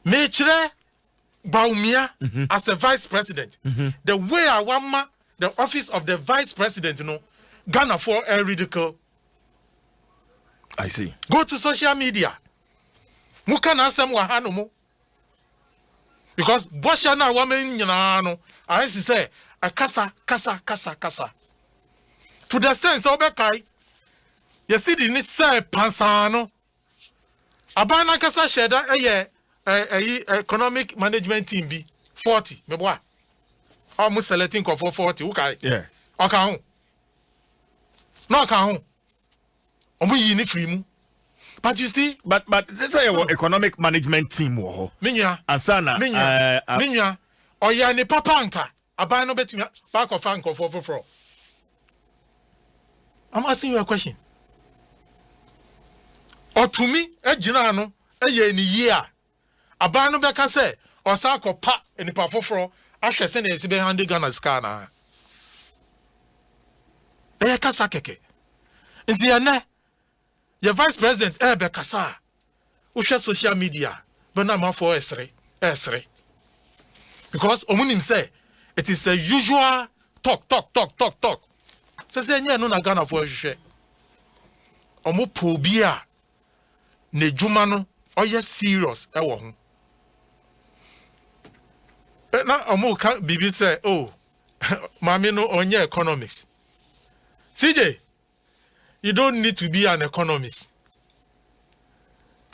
Mechre Baumia as a vice president. The way I want the office of the vice president, Ghana for a ridicule. I see. Go to social media. Mukana Nsem wahanomo. Because Boshana woman no, I say a kasa. To the extent so bekai. You see the say pansano. Abana kasa sheda economic management team be 40. Meboa. Almost selecting for 40. Okay. Yes. Okay. No okay. But you see, but this is your economic management team wo. Minya. Ansana. Minya. Oya ni papanka. Abano betimi back of anko for. I'm asking you a question. Or to me, ejina no, eye ni year. Abano beka say, or sa ko pa ni pa for. Ahwe se na esi be hande Ghana ska na. Eye kasa keke. Nti ene your vice president be kasa. Uhwe social media, but na ma for esre. Because omunim say it is a usual talk. Say nye no na Ghana for hwehwe. Omo po bia ne djuma no oye serious e wo ho. Na omo ka bibi say oh mami no onye economics. CJ, you don't need to be an economist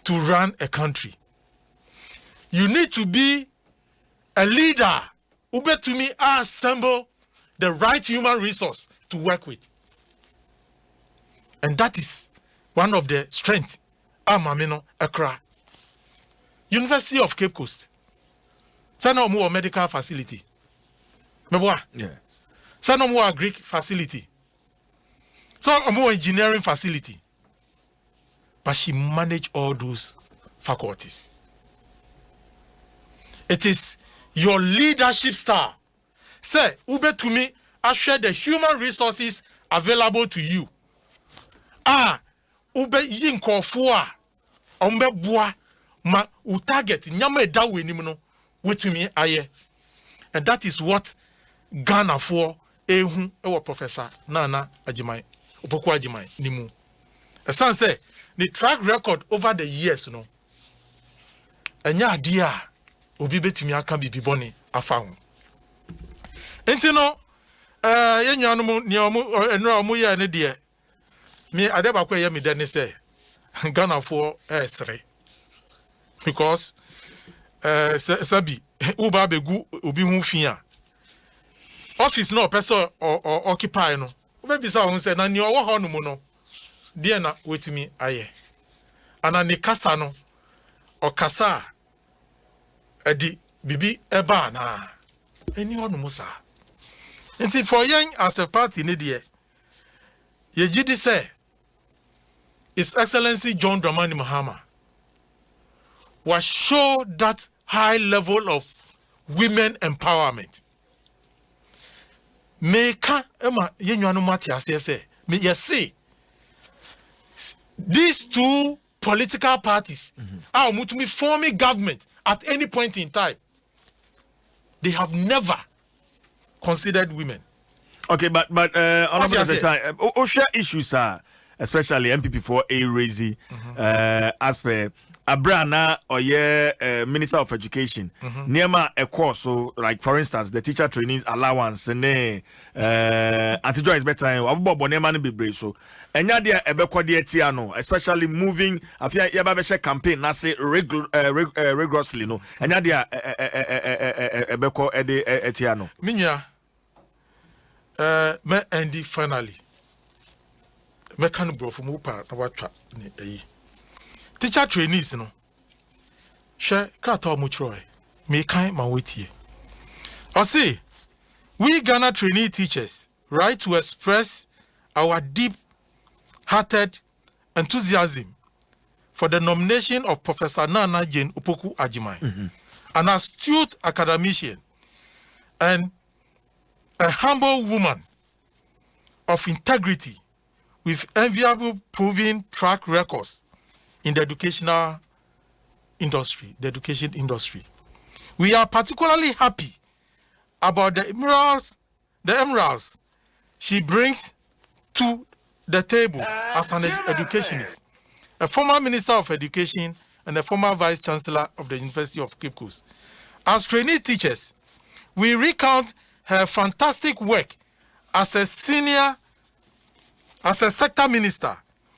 to run a country. You need to be a leader who bet to me assemble the right human resource to work with. And that is one of the strengths Amamino Accra. University of Cape Coast. Sana more medical facility. Yeah. Sana more Greek facility. So more engineering facility. But she managed all those faculties. It is your leadership style. Say, ube to me, I share the human resources available to you. Ube yinko fua, ombe bua, ma target nyama dawe ni muno, with me aye. And that is what Ghana for ewa Professor Nana Ajimai. Opoku Ajimai nimu. A son say the track record over the years no. Enya adia obi betimi aka bibi boni afa ho. Enti no yenwanu mu ne omu enra omu ye ne de me adeba kwa ye me de ne say Ghana for esre. Because sabi uba begu obi hu fia. Office no person or occupy no. Obebisa ho say na ni owo ho no mu no. Die na wetumi aye. Ana ni kasa no o kasa edi bibi eba na eni ho no mu sa. Nti for yen as a party ni die ye gidi say His Excellency John Dramani Mahama was show that high level of women empowerment. Meka ema yenwanu mati asese me yesi these two political parties are mutumi forming government at any point in time. They have never considered women. Okay, but on the time, OSHA issues are especially MPP for a raising as per Abrana or Minister of Education. Nearma a course, so like for instance, the teacher training allowance and anti-joy is better. Abubo Boneman be brave so. And yadia ebeko de tiano, especially moving after yababeshe campaign na say rigorously no. And yadia ebeko ede etiano. Minya me endi finally. Me kan bro from upa na watcha ni teacher trainees no. She krata omo chroe. Me kan ma wetie. I say we Ghana trainee teachers right to express our deep-hearted enthusiasm for the nomination of Professor Nana Jane Opoku Agyeman, an astute academician and a humble woman of integrity with enviable proven track records in the education industry. We are particularly happy about the emeralds she brings to the table as an educationist, a former Minister of Education and a former Vice Chancellor of the University of Cape Coast. As trainee teachers, we recount her fantastic work as a sector minister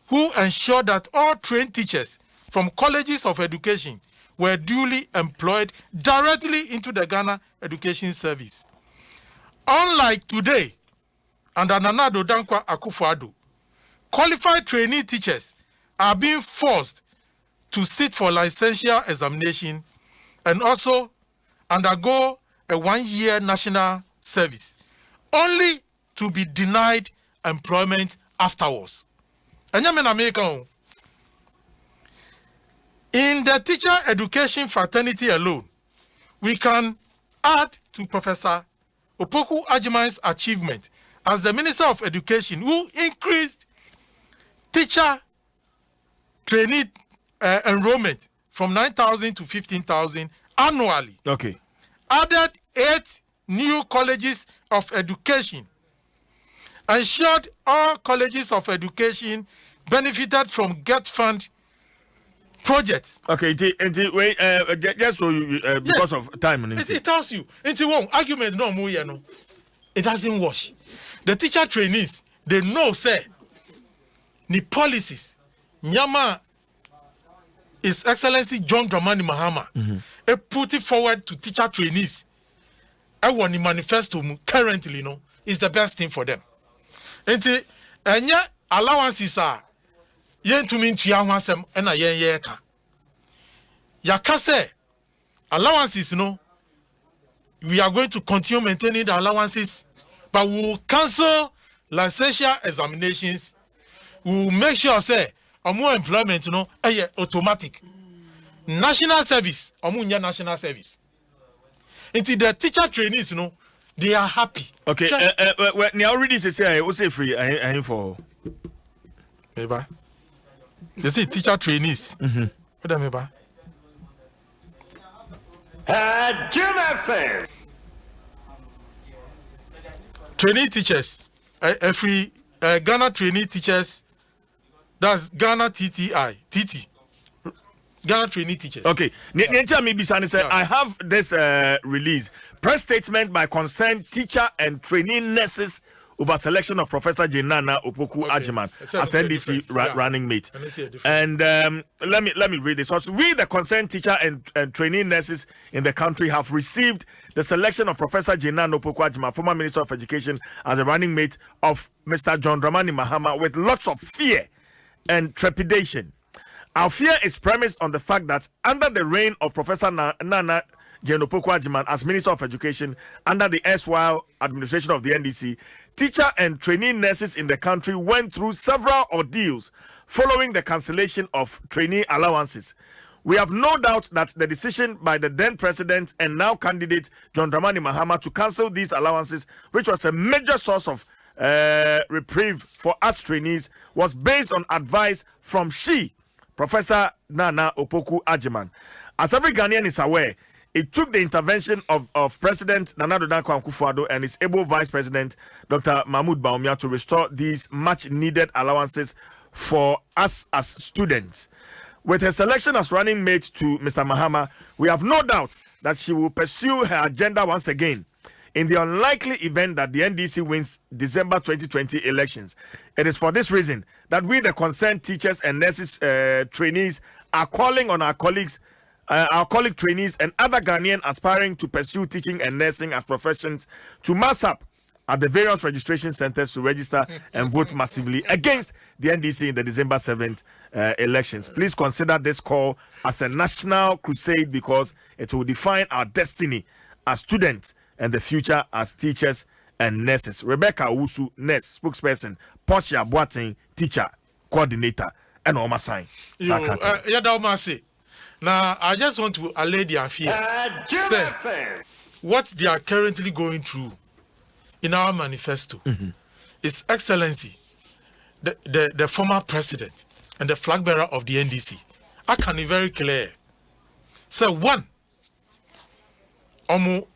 who ensured that all trained teachers from colleges of education were duly employed directly into the Ghana Education Service. Unlike today, under Nana Addo Dankwa Akufo-Addo, qualified trainee teachers are being forced to sit for licensure examination and also undergo a 1-year national service, only to be denied employment afterwards. In the teacher education fraternity alone, we can add to Professor Opoku Agyeman's achievement as the Minister of Education, who increased teacher trainee enrollment from 9,000 to 15,000 annually. Okay. Added 8 new colleges of education. Ensured all colleges of education benefited from Get Fund projects. Okay, wait, just so you, because of time. It tells you. Argument no more, no. It doesn't wash. The teacher trainees, they know, say, the policies, Nyama, His Excellency John Dramani Mahama, put it forward to teacher trainees. I want the manifesto currently, no, is the best thing for them. And allowances are yen to mean to Yawasem and a yen yeka. Yakase allowances, no, we are going to continue maintaining the allowances, but we will cancel licensure examinations. We will make sure, say, more employment, automatic. National service, national service. Until the teacher trainees, they are happy. Okay, now already say I will say free. I for. Maybe. They say teacher trainees. What maybe? Trainee teachers, free Ghana trainee teachers. That's Ghana TT. Ghana trainee teachers. Okay. I have this release. Press statement by concerned teacher and trainee nurses over selection of Professor Nana Opoku Agyeman as NDC running mate. And let me read this. So we, the concerned teacher and trainee nurses in the country, have received the selection of Professor Nana Opoku Agyeman, former Minister of Education, as a running mate of Mr. John Dramani Mahama with lots of fear and trepidation. Our fear is premised on the fact that under the reign of Professor Nana Jane Opoku Agyeman as Minister of Education, under the erstwhile administration of the NDC, teacher and trainee nurses in the country went through several ordeals following the cancellation of trainee allowances. We have no doubt that the decision by the then president and now candidate John Dramani Mahama to cancel these allowances, which was a major source of reprieve for us trainees, was based on advice from Professor Nana Opoku Agyeman. As every Ghanaian is aware, it took the intervention of President Nana Addo Dankwa Akufo-Addo and his able Vice President Dr. Mahmoud Bawumia to restore these much needed allowances for us as students. With her selection as running mate to Mr. Mahama, we have no doubt that she will pursue her agenda once again. In the unlikely event that the NDC wins December 2020 elections, it is for this reason that we, the concerned teachers and nurses trainees, are calling on our colleague trainees and other Ghanaians aspiring to pursue teaching and nursing as professions to mass up at the various registration centers to register and vote massively against the NDC in the December 7th elections. Please consider this call as a national crusade because it will define our destiny as students and the future as teachers and nurses. Rebecca Owusu, nurse, spokesperson. Portia Boateng, teacher, coordinator, and Oma Sign. Now, I just want to allay their fears. Say, what they are currently going through in our manifesto is Excellency, the former president and the flag bearer of the NDC. I can be very clear. So, one,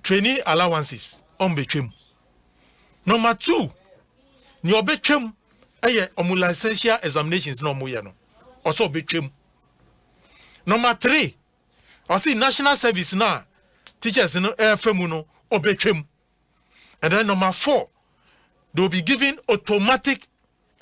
trainee allowances on between. Number two, your between licensure examinations no more also between. Number three, I see national service now. Teachers in FMUNO obetwem. And then number four, they will be given automatic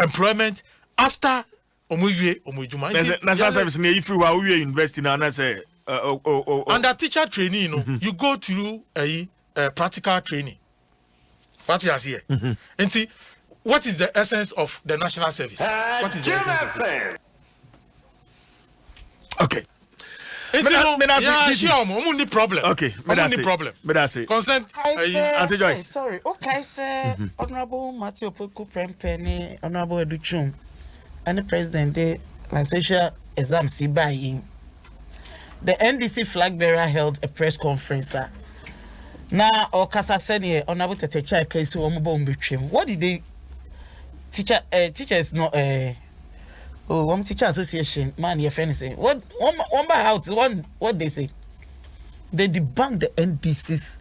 employment after omujuma. National service near if you are university now, I say under teacher training, you go through a practical training. What is here? And see, what is the essence of the national service? What is the essence of it? Okay. Problem. Okay, problem. Consent. Joyce. Sorry. Okay, sir. Honorable Matthew Poku Prempeni, Honorable Educhum, and the President de licensure exam Sibai. The NDC flag bearer held a press conference. Now, Okasa said here, Honorable Tetecha case to Ombo Mbitrim. What did they teachers not one teacher association, man, your friend say, what they say? They debunked the NDC's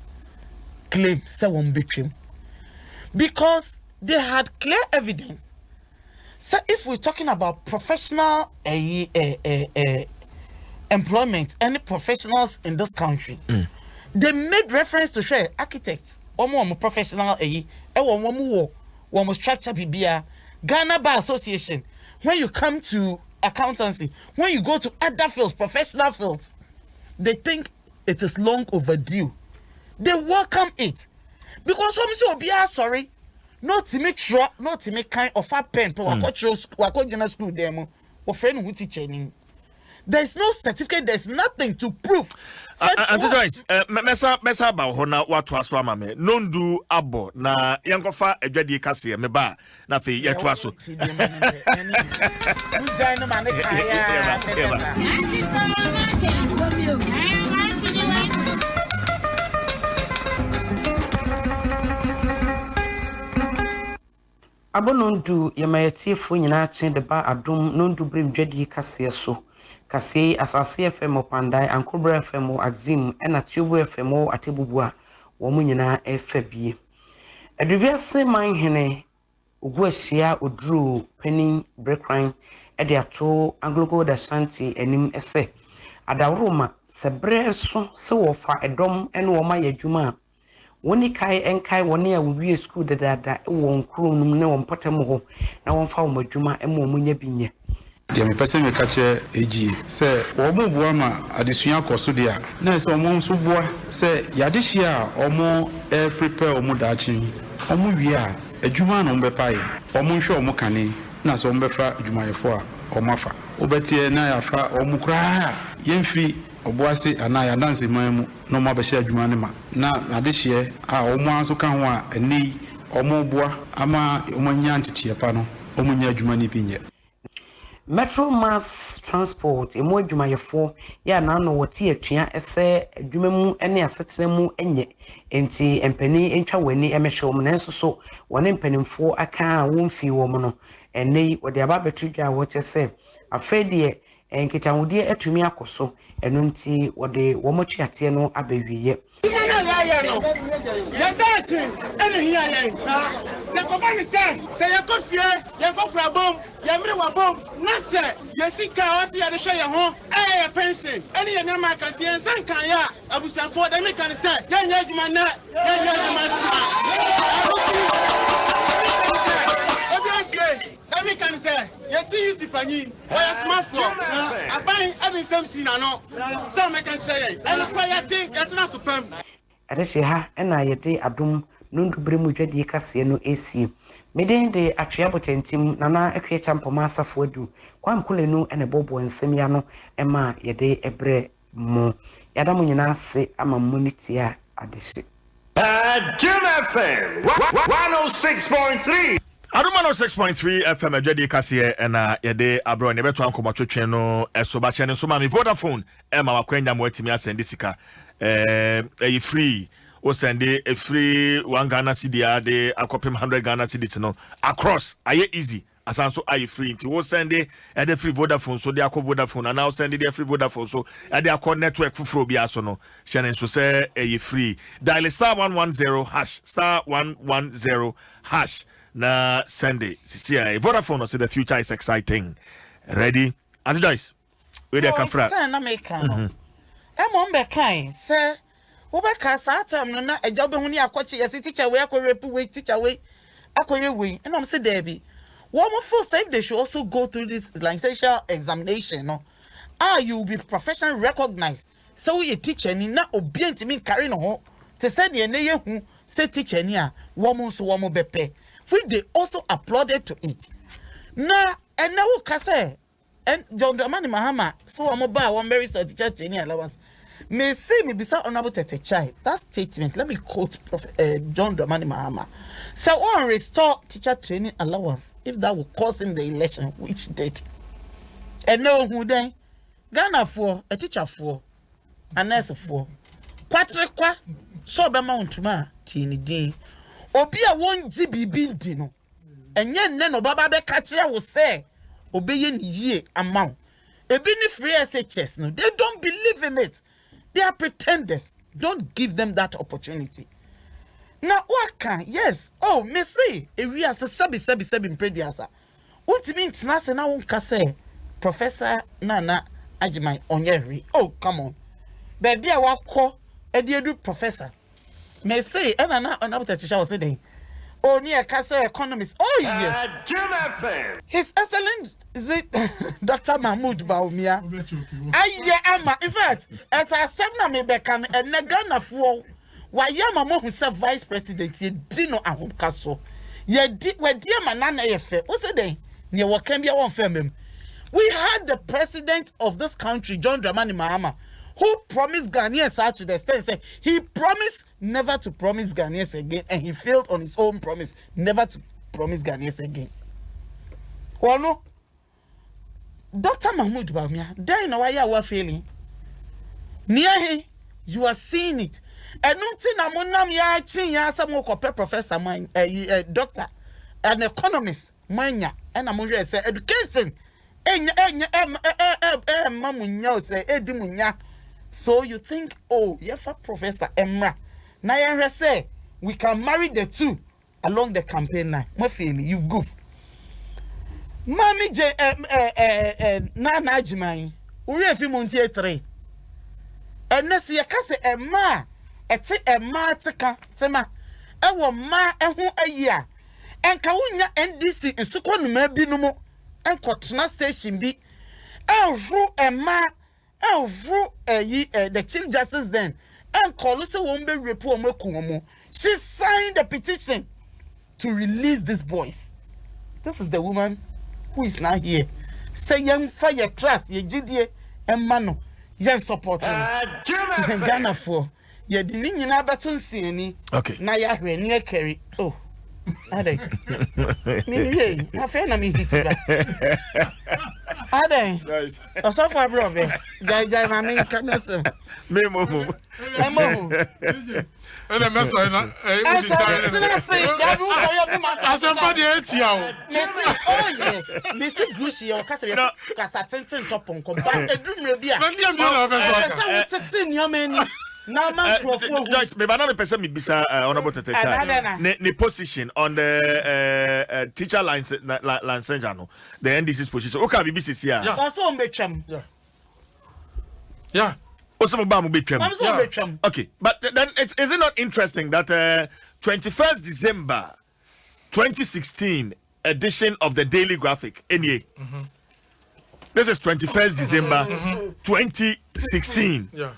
claim, say one between. Because they had clear evidence. So if we're talking about professional employment, any professionals in this country, they made reference to share architects, one professional one structure BBA, Ghana Bar Association. When you come to accountancy, when you go to other fields, professional fields, they think it is long overdue. They welcome it. Because some say, sorry, not to make sure, not to make kind of a pen, but school demo, or friend who teaching. There's no certificate, there's nothing to prove. Auntie Joyce, mesa ba ho na watu aso ama me. Nondu abo na yankofa edwade kase me ba na fe yetu aso. Abo nondu yemayetifo nyina kye de ba Adom nondu brim dwade kase so. Kasi asase FM Pandai Ankobra FM Axim ena Tubu FM Atebubua wo munyina efabie Adubiase manhene ogwahia odru penin breakline ede ato Anglogo da Shanti enim ese adawroma sebre so se wo fa edom ene wo ma yadwuma woni kai enkai woni a wie school dada wo nkronum ne wo mpotamo ho na wo fa wo madwuma emo munya binye. Deɛ mepɛsɛ meka kyɛ ɛgyi sɛ wɔmo boa ma adesua kɔso deɛ na sɛ ɔmo nso boa sɛ yɛade hyia a ɔmo prepare ɔmo daakye ɔmo wie a adwuma na ɔmo bɛpae ɔmo nhwɛ ɔmo kane na sɛ ɔmo bɛfa adwumayɛfo a ɔmo afa wobɛteɛ na yɛafa ɔmo koraa a yɛmfiri ɔboase anaa yɛadanse man mu na ɔmo abɛhyɛ adwuma no ma na adehyeɛ a ɔmo nso ka ho a ɛnɛ yi ɔmo boa ama ɔmo anya nteteɛ pa no ɔmo nya adwuma no bi nyɛ. Metro Mass Transport emo adwumayefo ya na no wote atua ese adwuma mu ene asetena mu enye enti empani entwa wani emehwe wo nenso so wone mpanimfo aka wo mfi wo mu no ene wode aba betu dwa wote se afedie enkitawudie atumi akoso eno nti wode wo motuate no abawiye ya dati ene hiya yen se ko bani se ya ko fie ya ko kura bom ya mire wa bom na se ya sika o se ya de hwe ya ho ya pension ene ya nyama ka se en san kan ya abusafo da me kan se ya nya adwuma na ya nya adwuma tia obi emi kan se ya ti use panyi o ya smartphone aban ebe nsem si na no se me kan kire ye ene kwa ya ti ya tena so pam Adeshe ha ena yede Adom nondu bremu dwade kase no esi meden de atwea botentim nana akwe champoma asafo adu kwa mkolenu ene bobo nsem ya no ema yede ebre mo yada mo nyina ase ama monitia Adeshe Adom FM 106.3. Adom 106.3 FM Jadi Kasiye na yede abro ne beto anko matwetwe no eso ba che ne so ma me Vodafone ma wakwanya mo atimi asende sika e free o sende a free 1 Ghana cedi ade akopem 100 Ghana cedis no across aye easy asanso aye free nti wo sende e de free Vodafone so de akọ Vodafone and now sende de free Vodafone so e de akọ network fufuro bia so no hye so say e free dial *110# *110# na Sunday. See, Vodafone or say the future is exciting. Ready? And Joyce, we there Kafra. Sir, na make am. Mo mbe kan, sir. Wo be ka sa time no na eja be hu ni akwachi yes teacher we akwarepu we teacher we akoye we. And I'm say there be. One more first time they should also go through this licential examination, no. You will be professionally recognized. So we a teacher ni na obi ntimi carry no ho. Te say ne ye hu say teacher ni a wo mo so wo mo bepe. Which they also applauded to it. Na and now kase and John Dramani Mahama so I'm about one very teacher training allowance. May say me be so honorable tete child. That statement, let me quote John Dramani Mahama. So on restore teacher training allowance if that will cause him the election, which did. And no who then Ghana for a teacher for a nurse for quatre qua so be mount ma tini din. Obi a won ji bibi ndi no enye nne no baba be ka kire wo say obi ye ni yie amount ebi ni free SHS no they don't believe in it. They are pretenders. Don't give them that opportunity. Now what can yes me say area se sabi impreduasa untimi ntina se na won ka say Professor Nana Ajiman Onyeri come on baby a wakọ e de edu professor. May say, and I'm not a teacher was saying, oh, near Castle economist. Oh, yes. His Excellent Dr. Mahmoud Baumia. In fact, as I said, I may beckon and Nagana for why Yamamo who served vice president, ye dino a home castle. Ye did where dear Manana affair. What's the day? Near what can be one family. We had the president of this country, John Dramani Mahama, who promised Ghanaians out to the extent say he promised never to promise Ghanaians again, and he failed on his own promise never to promise Ghanaians again. Well, no, Dr. Mahmoud Baumia, there in a way you are failing. Near him, you are seeing it. And nothing amonam ya chin ya some professor mine, doctor, an economist, mania, and I'm say education. So you think, for Professor Emra. Now say we can marry the two along the campaign line. You goof. Mami Nana Jimai, Uri fi montie 3. And nesi yakase Emma, ete Emma teka tema. Ewo ma ehu ayia. Enka wunya NDC nsukwa nume binumo. Enkotna station bi. Ehru Emma. The Chief Justice then and Colossus won't be report. She signed the petition to release these boys. This is the woman who is now here. Say young fire trust ye GDA and Mano, young support Ghana for ye didn't you know baton see any okay now ya near carry Ade. Me I feel na me hit that. Ade. Nice. So far bro be. Jai mama kan nasem. Me mo. And the mess na say that you for your matter. Asempa dey etia o. Oh yes. Mr. Gushi o kasa yes. Kasa tenten top on ko. But edumre bia. Na ndiem dey na person. Kasa teten your many. Now, Joyce, maybe another person me bisa honorable tete child. Ne position on the teacher licence no, the NDC's position. Okay, BBC here. Yeah. Also on betram. Yeah. Also mo ba mo betram. Okay, but then is it not interesting that 21st December 2016 edition of the Daily Graphic NA. This is 21st December 2016. Yeah.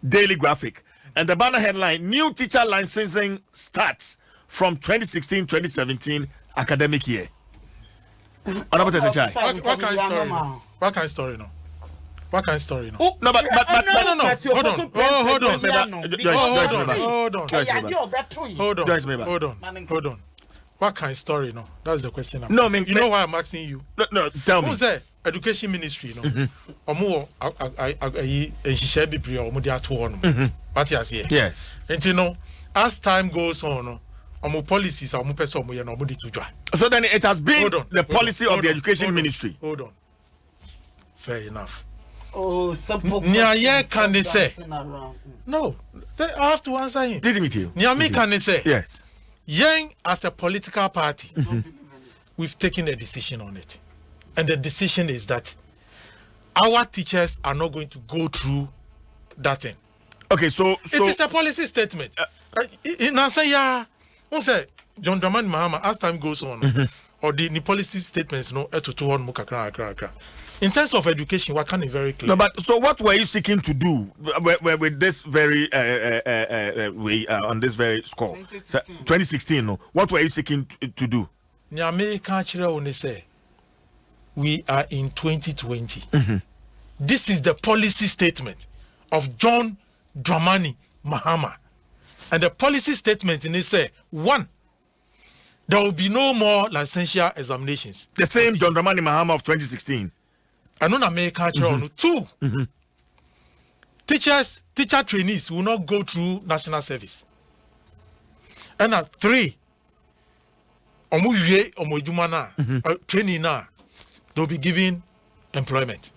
Daily Graphic, and the banner headline: New teacher licensing starts from 2016-2017 academic year. What kind of story now? What kind of story? No, but no. Hold on. What kind of story? No, that's the question. No, I mean, you know why I'm asking you? No, tell me. Who's the education ministry? No, omo I share be pre omo dia to on. What you say? Yes. And you know, as time goes on, omo policies omo person omo ye no omo di to. So then it has been the policy of the education ministry. Hold on. Fair enough. Oh, support. Nya can they say? No, I have to answer him. Did he meet you? Nya can they say? Yes. Yang as a political party, we've taken a decision on it. And the decision is that our teachers are not going to go through that thing. Okay, so it is a policy statement. In answer, yeah, say John Dramani Mahama, as time goes on, or the policy statements, no, in terms of education, what can be very clear. No, but so what were you seeking to do with this very on this very score? 2016. No, what were you seeking to do? We are in 2020. This is the policy statement of John Dramani Mahama, and the policy statement in it say 1. There will be no more licentiate examinations. The same John Dramani Mahama of 2016. And on America, 2. Teacher trainees will not go through national service. And 3, training now, they'll be given employment.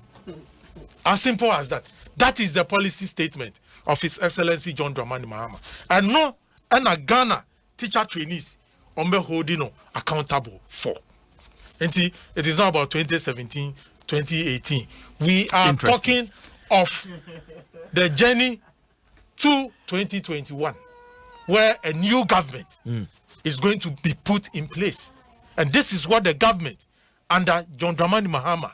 As simple as that. That is the policy statement of His Excellency John Dramani Mahama. And no, and Ghana teacher trainees holding accountable for. And it is not about 2017. 2018. We are talking of the journey to 2021, where a new government is going to be put in place. And this is what the government under John Dramani Mahama,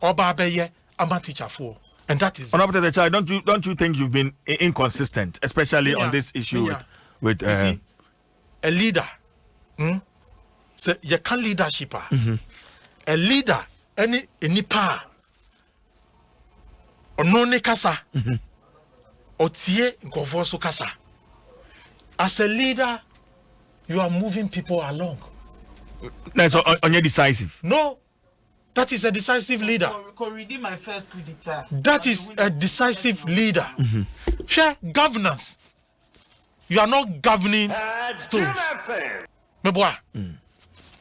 Obabeye, Ama teacher for. And that is Honorable the child, don't you think you've been inconsistent, especially on this issue with you see, a leader? So you can leadership. A leader any power ono ne kasa otie nkofo so kasa. As a leader, you are moving people along. That's on your decisive. No, that is a decisive leader. My first that is a decisive leader. Share governance. You are not governing stones.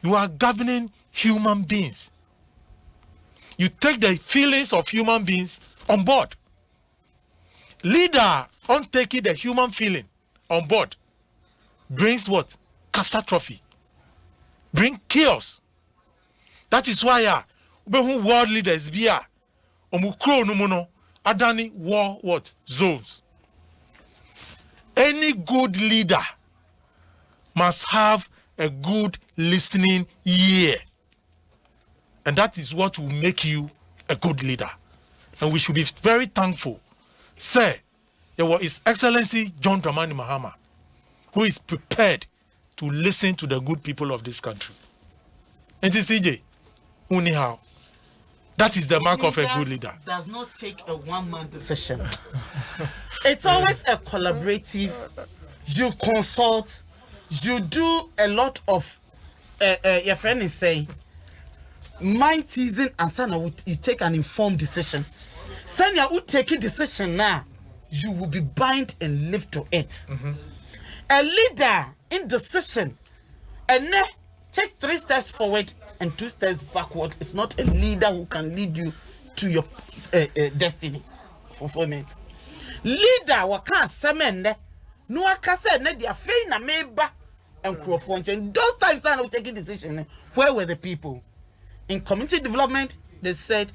You are governing human beings. You take the feelings of human beings on board. Leader on taking the human feeling on board brings what? Catastrophe. Bring chaos. That is why world leaders be adani war what? Zones. Any good leader must have a good listening ear. And that is what will make you a good leader. And we should be very thankful. Sir, there was His Excellency John Dramani Mahama, who is prepared to listen to the good people of this country. And CJ, anyhow, that is the mark of a good leader. Does not take a one-man decision. It's always a collaborative. You consult. You do a lot of. Your friend is saying, mind teasing, and son, you take an informed decision. Son, you take a decision now. You will be bind and live to it. A leader in decision, and take 3 steps forward and 2 steps backward. It's not a leader who can lead you to your destiny fulfillment. Leader waka semende no waka say na dia fei na meba enkrofo and those times that I'm taking decision, where were the people? In community development, they said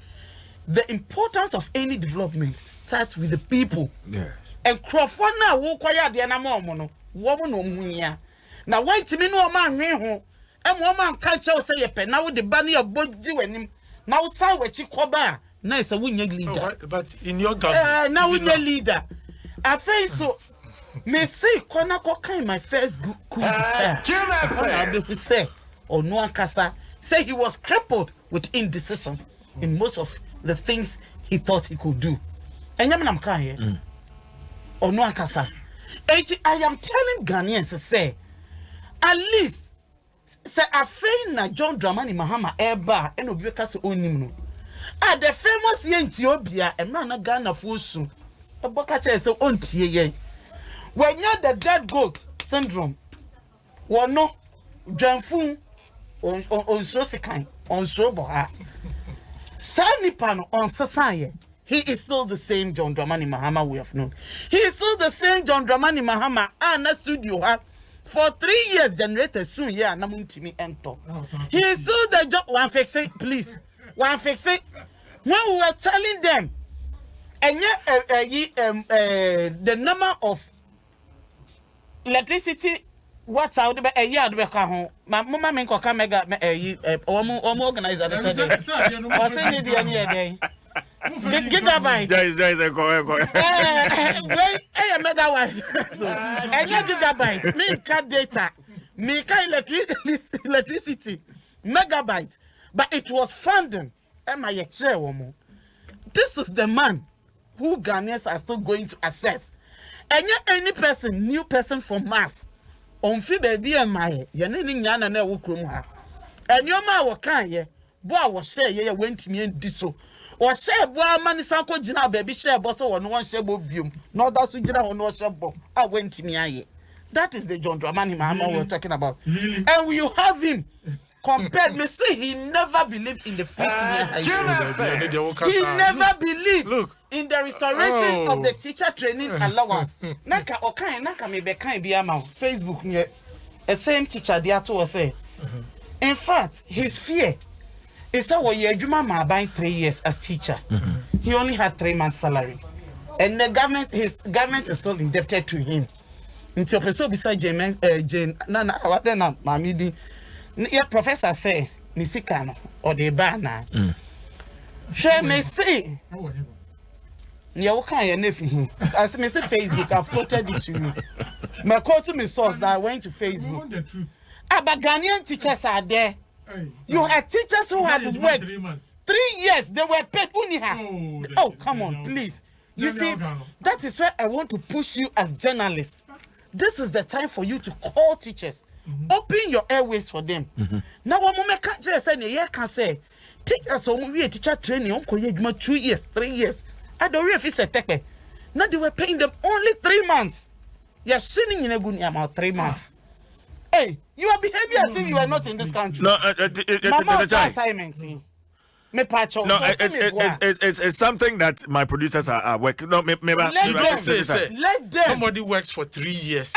the importance of any development starts with the people. Yes. And Crawford now wo kwaya de na mono woman no muya. Now why to me no man hwe and woman can't say ye pe now the banner of body when now say we chi koba na is a winning leader. But in your government now we leader. I feel so me say kona koka my first coup who say or no ankasa say he was crippled with indecision in most of the things he thought he could do. And I'm crying. Or no ankasa. I am telling Ghanaians to say, at least, say a fain na John Dramani Mahama Eba and Obiakas Onimno. Ah, the famous Ethiopia and Nana Ghana Fusu. A bokacha is on tea. When you're the dead goat syndrome, one no, Janfun on Sosikan, on Shoboha. Sanipano on Sasaye. He is still the same John Dramani Mahama we have known. He is still the same John Dramani Mahama. Na studio for 3 years generated soon. Yeah, Namuntimi ento. He is still the job. One fix it, please. One fix it. When we were telling them, and yet the number of electricity. What's out there? A year to come. My mama make a mega organizer. Gigabyte. There is a megabyte. And gigabyte. Make data. Make electricity. Megabyte. But it was funding. This is the man who Ghanaians are still going to assess. And yet any person, new person from Mars. On fi baby and my yanini nyana na wukrum ha enyoma wo kan ye bo a wo share ye went me and diso wo share bo amani sanko gina baby share bo so wo no won share bo biom no da so gina wo no share bo a went me aye. That is the John Dramani Mahama we're talking about. And you have him compared. Me say he never believed in the first He never believed in the restoration of the teacher training allowance. Naka okan naka me be kan bi ama Facebook nye a same teacher there to say. In fact, his fear is that we adwuma ma buying 3 years as teacher. He only had 3 months salary. And the government, his government is still indebted to him. Until Professor beside Jane Nana what then mamidi your professor say nisikano or the banner. Share me say you can't your nephew. As me say Facebook, I've quoted it to you. My quote me source that I went to Facebook. But Ghanaian teachers are there. You had teachers who had worked 3 years, they were paid uniha. Oh, come on, please. You see, that is where I want to push you as journalists. This is the time for you to call teachers. Open your airways for them. Now, one moment can't just say, yeah, can say, teachers on we teacher training, uncle, 2 years, 3 years. I don't know if it's a tech. Now they were paying them only 3 months. You're sitting in a good amount 3 months. Hey, you are behaving as if you are not in this country. No, assignments. No, it's something that my producers are working. No, let them. Somebody works for 3 years,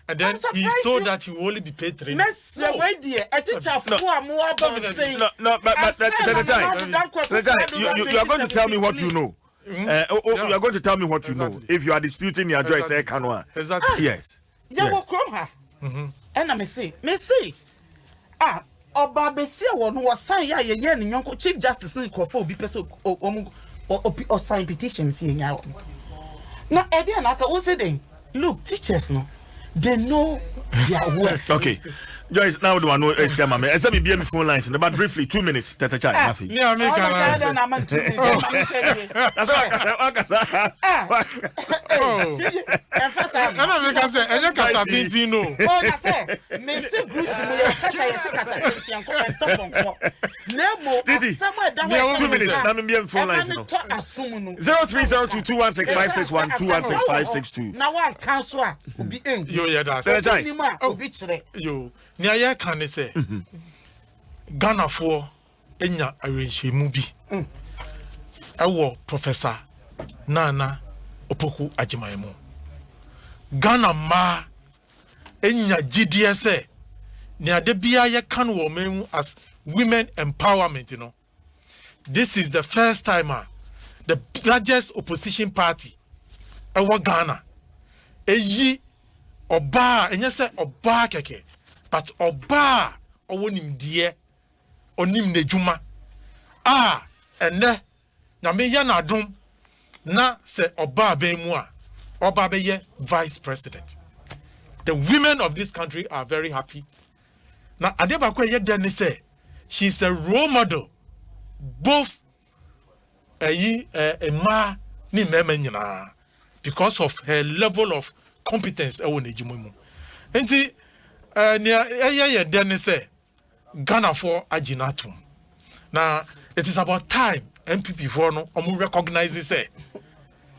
and then he's told that he will only be paid 3 months. No, but you are going to tell me what you know. You are going to tell me what you know. If you are disputing your joy, say Kanwa. Exactly. Yes. And I may say, Oba Besia one was signed ya Chief Justice Nkrofo be person or sign petitions here now. Now, Eddie and Aka was saying, look, teachers no, they know their work. Okay. Joyce, now the one who is your mamma. As I be on phone lines, but briefly, 2 minutes. Tata Chai, Mafi. Yeah, me Nia ya kan say Ghana for enya arrange bi ewo Professor Nana Opoku Ajimaemu Ghana ma enya GDS ni ade bia ye kan wo men as women empowerment, you know. This is the first time the largest opposition party ewo Ghana eyi oba enya say oba keke. But Oba owonim die onim nejuma ene na me ya na Adom na se Oba be mu a Oba be ye vice president. The women of this country are very happy. Na Adeba kwa ye den say she's a role model both ma ni mema nyina because of her level of competence e won ejimo mu enti ni ye den say Ghana for aginatum now it is about time MPP for no omo recognize say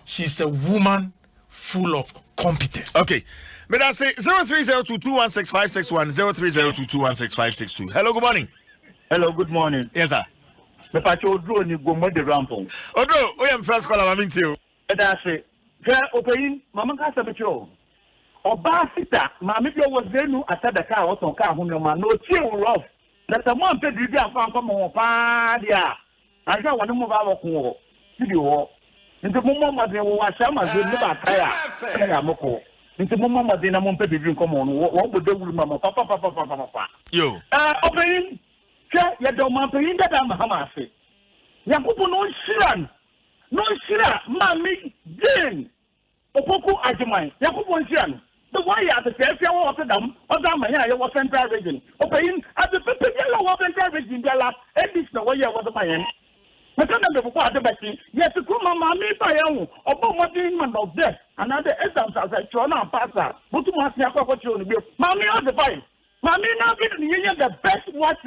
she's a woman full of competence. Okay. May I say 0302216561 0302216562. Hello, good morning. Hello, good morning. Yes, sir. Me pacho Odro ni go mo de rampon. Odro, we am first caller mama ntio. That's it. Ke opeyin mama ka sabecho. Oba sita, mama bi was zenu asada ka o ton ka ho ma no tie rough. Na ta mo ampe bibi afa nko mo pa dia. Aja woni mo ba wo ko. Bibi wo. Nti mo ma de wo asha ma ze ni ba taya. Ya moko. Nti mo ma de na mo ampe bibi nko mo no wo bo de wuru mama pa. Yo. Opeyin ke ya do ma opeyin da ma ase. Yakubu no shira mami Jane opoku ajimai Yakubu nshira the why at the fair of them other man ya was central region opeyin at the people yellow central region dela edis no way was my end but then the before the back yes to come mami pa yawo obo modin man of death another exams as I try na pass but to must yakwa ko tro no be mami all the fine mami now be the best watch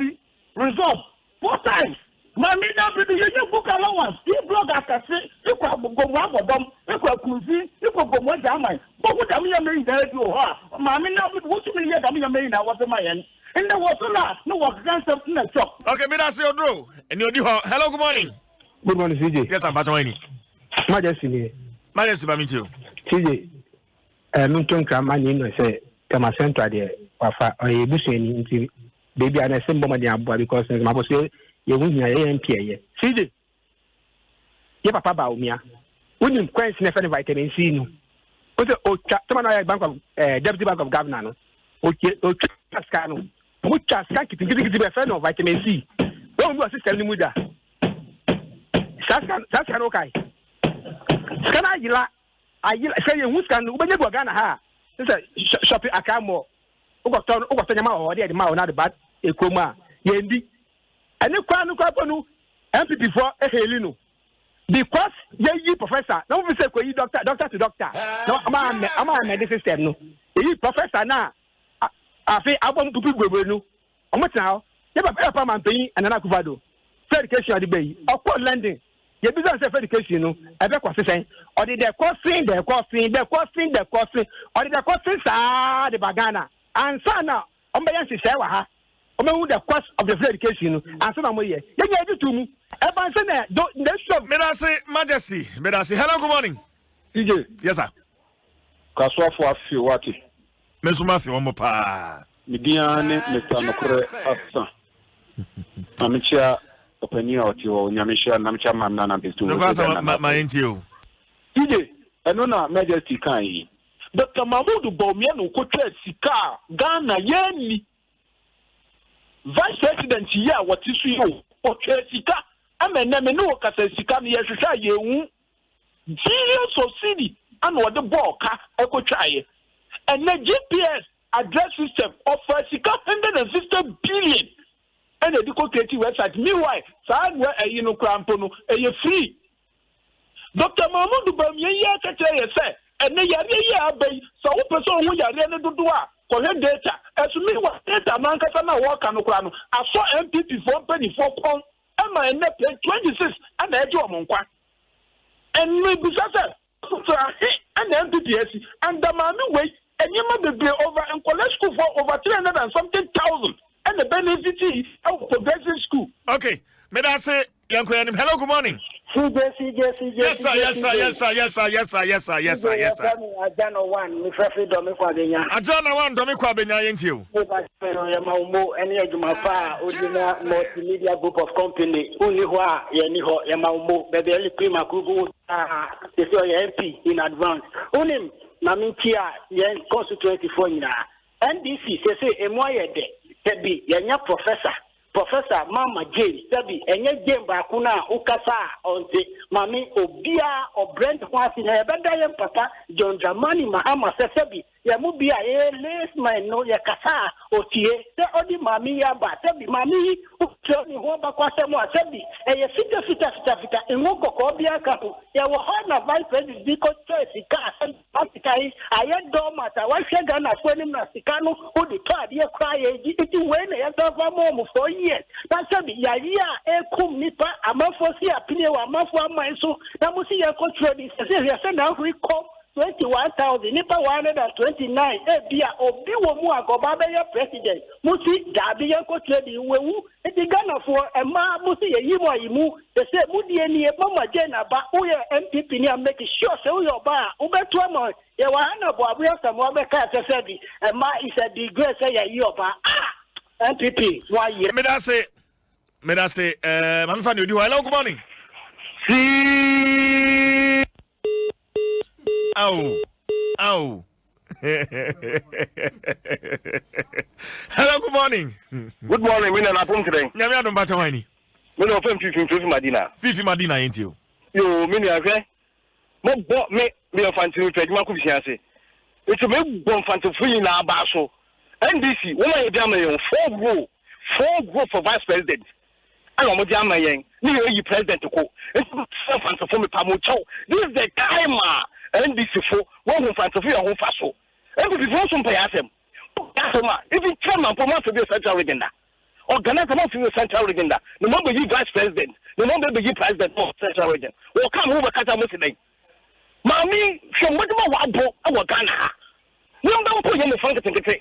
result 4 times. Mami na be the book allowance. You blog akase, you kwa go wa bodom, you kwa kuzi, you kwa go mo jamai. But what am I mean there you ha? Mami na be what you mean am I mean na what my end. And there was no work cancer in the shop. Okay, me that say Odro. And you hello, good morning. Good morning, CJ. Yes, I'm Batwani. Majesty. Majesty mama ntio. CJ. Minton Kramani no say kama central there. Wafa oyebusu ni nti baby ana sembo ma dia boa because my boss ye wunya ye MP ye CJ ye papa ba umia woni kwensi na fe vitamin C no o se o tama na bank of deputy bank of governor no o ska no o ska kitin be fe no vitamin C o mu system ni mu da ska no kai ska na yila ayila se ye hu ska no ubenye go Ghana ha se shopping akamo o go nyama o de ma o na de bad ekoma ye ndi ene kwa no MPP for ehelino because ye professor na we say ko yi doctor to doctor no ama medicine system no yi professor na afi abom pupu gbegbe no omotina ho ye papa man peyin anana kuvado education ade bayi okwo lending ye business education no ebe kwa sesen or the costing or the costing sa de bagana and sana ombeyan sise wa ha the cost of the free education and so na ye to mu e ban say na the shop Me that say Majesty. Me that say hello, good morning. CJ. Yes, sir. Kaswa for afi wati. Me so ma fi omo pa. Midiane Mr. Nokore Asa. Amicia openia oti wo nyamisha namcha mamna na bistu. No kwasa ma ntio. CJ, eno na Majesty kan yi. Dr. Mahmoud Bawumia no ko twa sika Ghana yeni. Vice President here what is you or Chesika? I mean, no Casasica, yes, you serious subsidy and what the bulk echo try. And the GPS address system of Sika 160 billion and the educative website. Meanwhile, somewhere a crampono, a free. Dr. Mahmoud Bawumia say, and they are bay, so person who are to do. Collect data. As me what data man kasana work andokrano. I saw MPP for penny for pound. Am I net 26 and the edge of Monkwa. And me busasa and the MPPS and the man wait and you might be over and collect school for over 300 and something thousand and the benefit of progressive school. Okay. Me that say hello, good morning. CJ. Yes, sir. Ajana one, mi frefe domi kwa benya. Ajana one domi kwa benya yentio. Ya maumo eni ejuma pa odina multimedia group of company. Uni hwa yeni ho ya maumo bebe eli prima kugu sio ya MP in advance. Unim na mintia ya constituency for nyina. NDC sese emwa yede tebi yanya Professor Mama Jane sabi enye Jane ba kuna ukasa onte mami obia o Brent kwasi na ebeda ye papa John Dramani Mahama sabi ya mu bi a lace my no ya kasa otie se odi mami ya ba se bi mami o ni ho ba kwa se mo se bi e fita enwo kokko bi aka to ya wo ha na vice president bi ko choice ka asikai aye do mata wa hwe Ghana so nim na sika no o di to ade kwa ye ji iti we na ya so fa mo for years na se bi ya yi a ekum nipa amafo si apine wa amafo aman so na mo si ya control this se na we come 21,000 nipa 129 bia obi wo mu agoba be ye president musi dabi ye ko trade wewu eti Ghana for ema musi ye yimo yimu they say mudi eni e mama je na ba wo ye MPP ni am make sure say wo yo ba wo beto am ye wa na bo abu ya samu be ka se bi ema is a disgrace say ye yo ba MPP wa ye me da say man fa ni odi ho hello good morning Ow. Hello, good morning. Good morning, me na pum today. Nyame adom bata wani. Me no fam Fifi Madina. Fifi Madina ain't you? Yo, me ni afa. Mo bo me fanti to adwuma ko biase. Eto me bo fanti fu na aba so. NDC, woman e dia me 4 go for vice president. Ano mo dia man yen. Ni yi president ko. Eto fanti fu me pa mo chow. This is the time NDC for one who fancy for your home faso. And if you want some payasem, even chairman for months to be a central region, organize a month to be a central region, no more be vice president, no more be president of central region. Or come over Katamu today. Mammy, from what about our Ghana? No, don't put him in front of the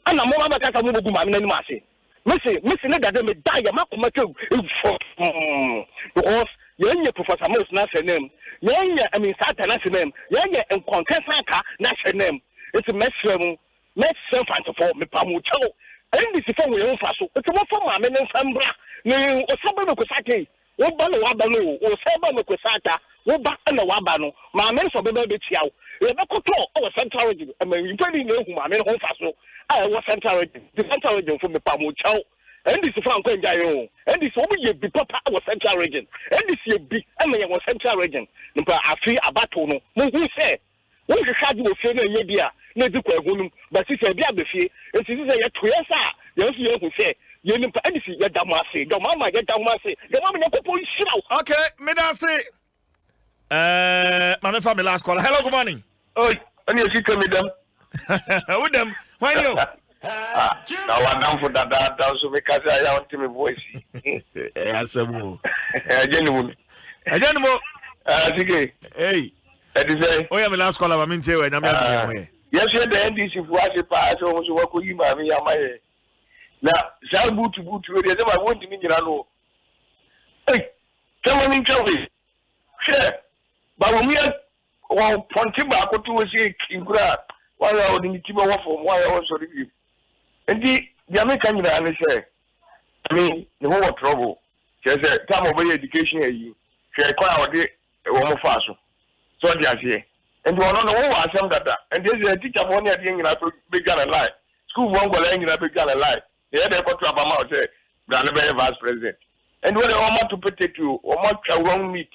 and I'm more about Katamu, Mammy, and Massy. Missy, Nagada, die a makumatu because you're Professor Most National name. Yeah, I mean, Satan national name. Yeah, and Conquesta national name. It's a mess for me, Pamucho. And this is for me, it's a more for my men and Sambra. No, or Sabano Cosati, or Bano Wabano, or Sabano Cosata, or Bano Wabano, my men for Baby Chiao. You're not or Central region. I mean, you probably know who my men home faso. I was Central region, the Central region from the Pamucho. And this is from Kwenjayo. And this will be Papa was Central region. And this will be was Central region. Number I feel abatono. Who say? Who had you say no yebia? No do kwehunum. But she said, "Be be." And she said, "Ya twesa." Yes, you who say. You know, and this ya damase. The mama get damase. The mama ya popo shiro. Okay, me da say. My family last call. Hello, good morning. Oh, and you see come with them. With them. Why you? Now I'm down for that so because I want to my voice. Yes, more. Genuine. Hey. Oh, yeah, my last call. I'm in here. Yes, the NDC was a pass almost work with you, mammy. Now, shall boot to I want to mean you know. Hey, come on in, Charlie. Sure. But when we are Pontiba, go to a sick in Gra, while I was in the Tiba from why I also review. And the American say, I mean, the whole trouble. She said, time of education, you shall acquire a woman fast. So I say, and you are not know what some that, and there's a teacher one year in a big gun alive. School won't go in a big gun alive. They had a contract about the vice president. And when they want to put it to, or much a wrong meat,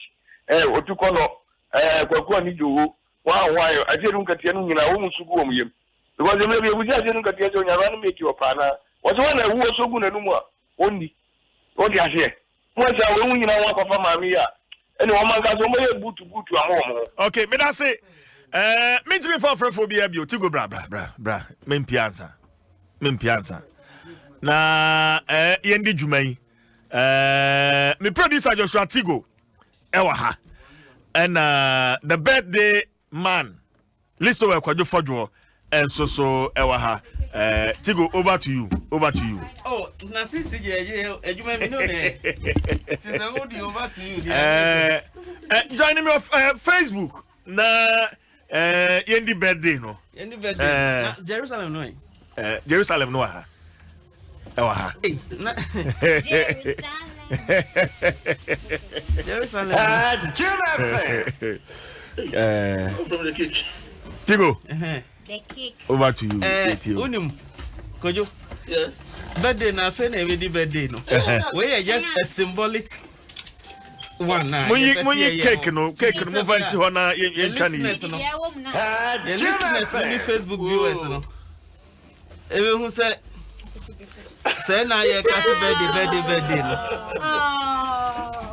or to call Kwakwa Nidu, why I didn't get in a woman's room. Because maybe we just didn't get your run make your partner. Was one who was so good and only. What do you say? Once I will win our papa, Mamia, and one man got so boot to a home. Okay, but I say, means me for phobia, you to go, bra, main piazza. Na, Yendi Jumay, me producer Joshua Tigo, Ewaha, and the birthday man, list over Quadro Fodro. And so Ewaha, Tigo, over to you. Oh, Nasisi, you may know that. It is only over to you. Joining me on Facebook. Na, Yendi birthday, no. Yendi birthday. Jerusalem, no. Jerusalem, no. Ewaha. Jerusalem. From the cake. Tigo. The cake. Over to you. Unum, Kojo. Yes. Birthday na fe na every birthday no. We are just a symbolic one na. Munyi cake no mo fancy ho na ye ntani. Ye listeners no Facebook viewers no. Ebe hu say na ye kasi birthday no.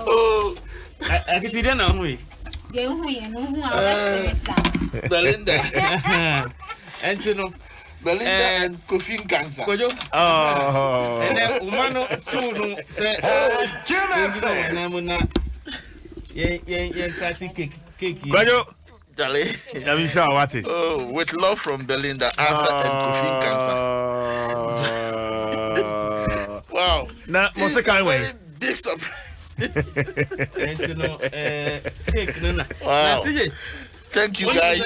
Oh. Akitide na hu yi. Ye hu ye no hu a wesesa. Belinda. Entino Belinda and Kofi Cancer. Oh. And then umano tu say Jimmy. Yeah, cake. Kwajo. Dale. Yamisha wati. Oh, with love from Belinda, Arthur and Kofi Cancer. Wow. Na mose kan we. Big surprise. Cake no na. Wow. Thank you guys.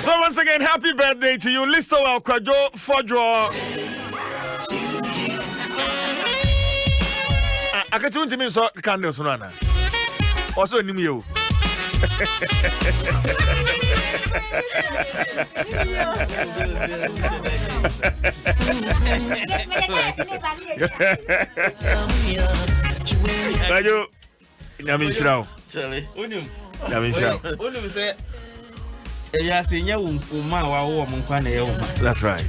So once again, happy birthday to you. Listo wa Kwajo Fodro. Akatu ntimi so candles no na. Also nim you. Kwajo Nyamishrawo. Charlie. Unum say senya uma wa wo mo nkwa na ye wo. That's right.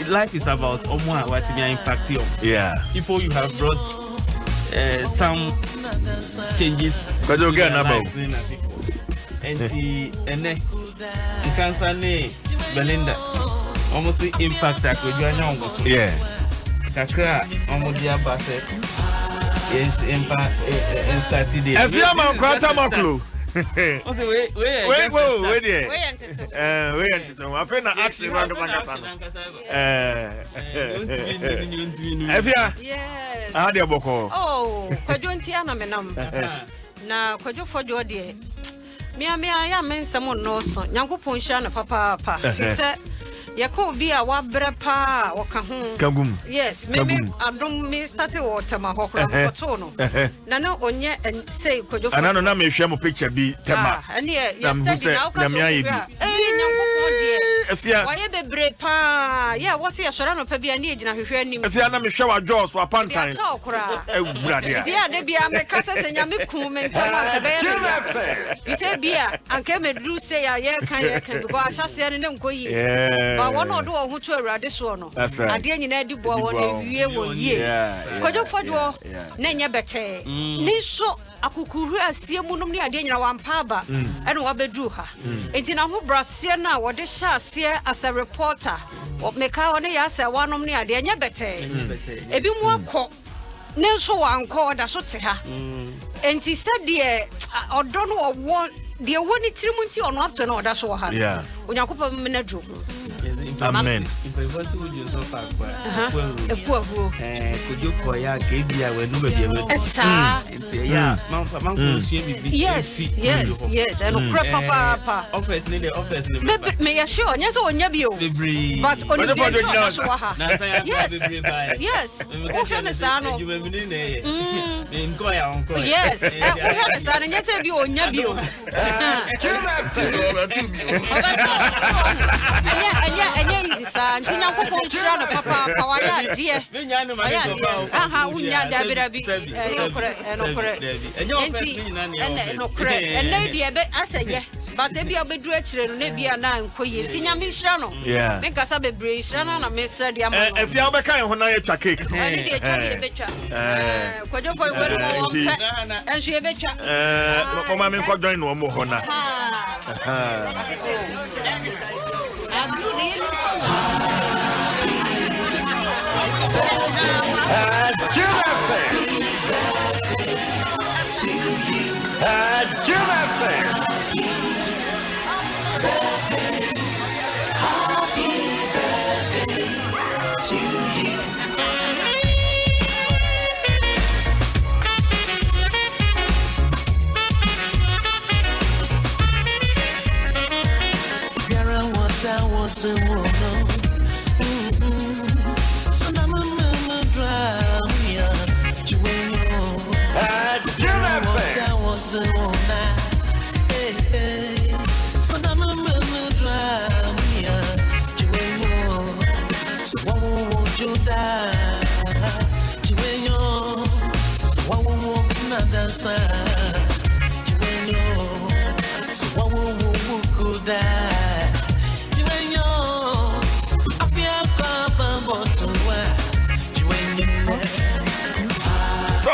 Life is about omo what me impact you. Yeah. People you have brought some changes. Kwajo get na ba. Ene cancer ne Belinda almost impact akweju anya ongo so. Yeah. Kakra almost dia baset. Yes, impact started there. If you am kwata maklo. O say wait there. Wait until I feel na actually rank kasa. If you yes. Ah dey boko. Oh, Kwajo ntia na menam. Na Kwajo Fojo de. Mia ya mensam no so. Nyankopon hia na papa. Se Yako be a wabrepa or Kagum. Yes, maybe Adom me started water my hokra no. Nano onye and say could you and I don't know share my picture be tema. And yesterday now why be brepa? Yeah, what's your Sorano Pebi and Nijina who any if you are not shower jaws or pantai. Dear, maybe I make casas and Yamikum and you say beer and came and do say I can go assassin and don't go. One or two who to a radishono. That's right. I didn't know the boy 1 year. Could you for your Nanya Bete? Niso Akukuru as Siamunum near Daniel Wampaba and Wabedruha. And in a who Brasiana, what the shas here as a reporter. What make our Niasa one of near Dania Bete? A bit more cock. Niso one called a soteha. And he said, dear, or don't know what. The one it trimunti on up to know that's what happened. Yeah. When you couple minute. Amen. If I was with you so far, could you call ya Gabia when you be yes, and papa. Office need the office. May I show? Yes, on Yabio. But on the yes,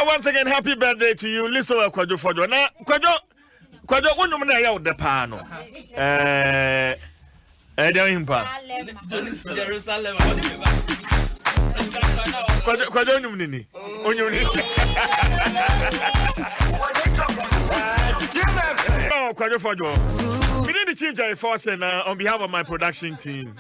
Well, once again, happy birthday to you. Listen to Kwajo Fojo. Now, Kwajo, when you know the pano. Jerusalem. Kwajo Nini. Oh, Kwajo Fojo. We need the Chief Jerry Force on behalf of my production team.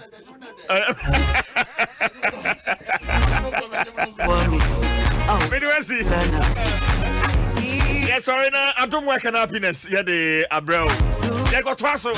Yes, sorry, Adom work and happiness. Yeah, the Abro. Yeah, got Dwaso.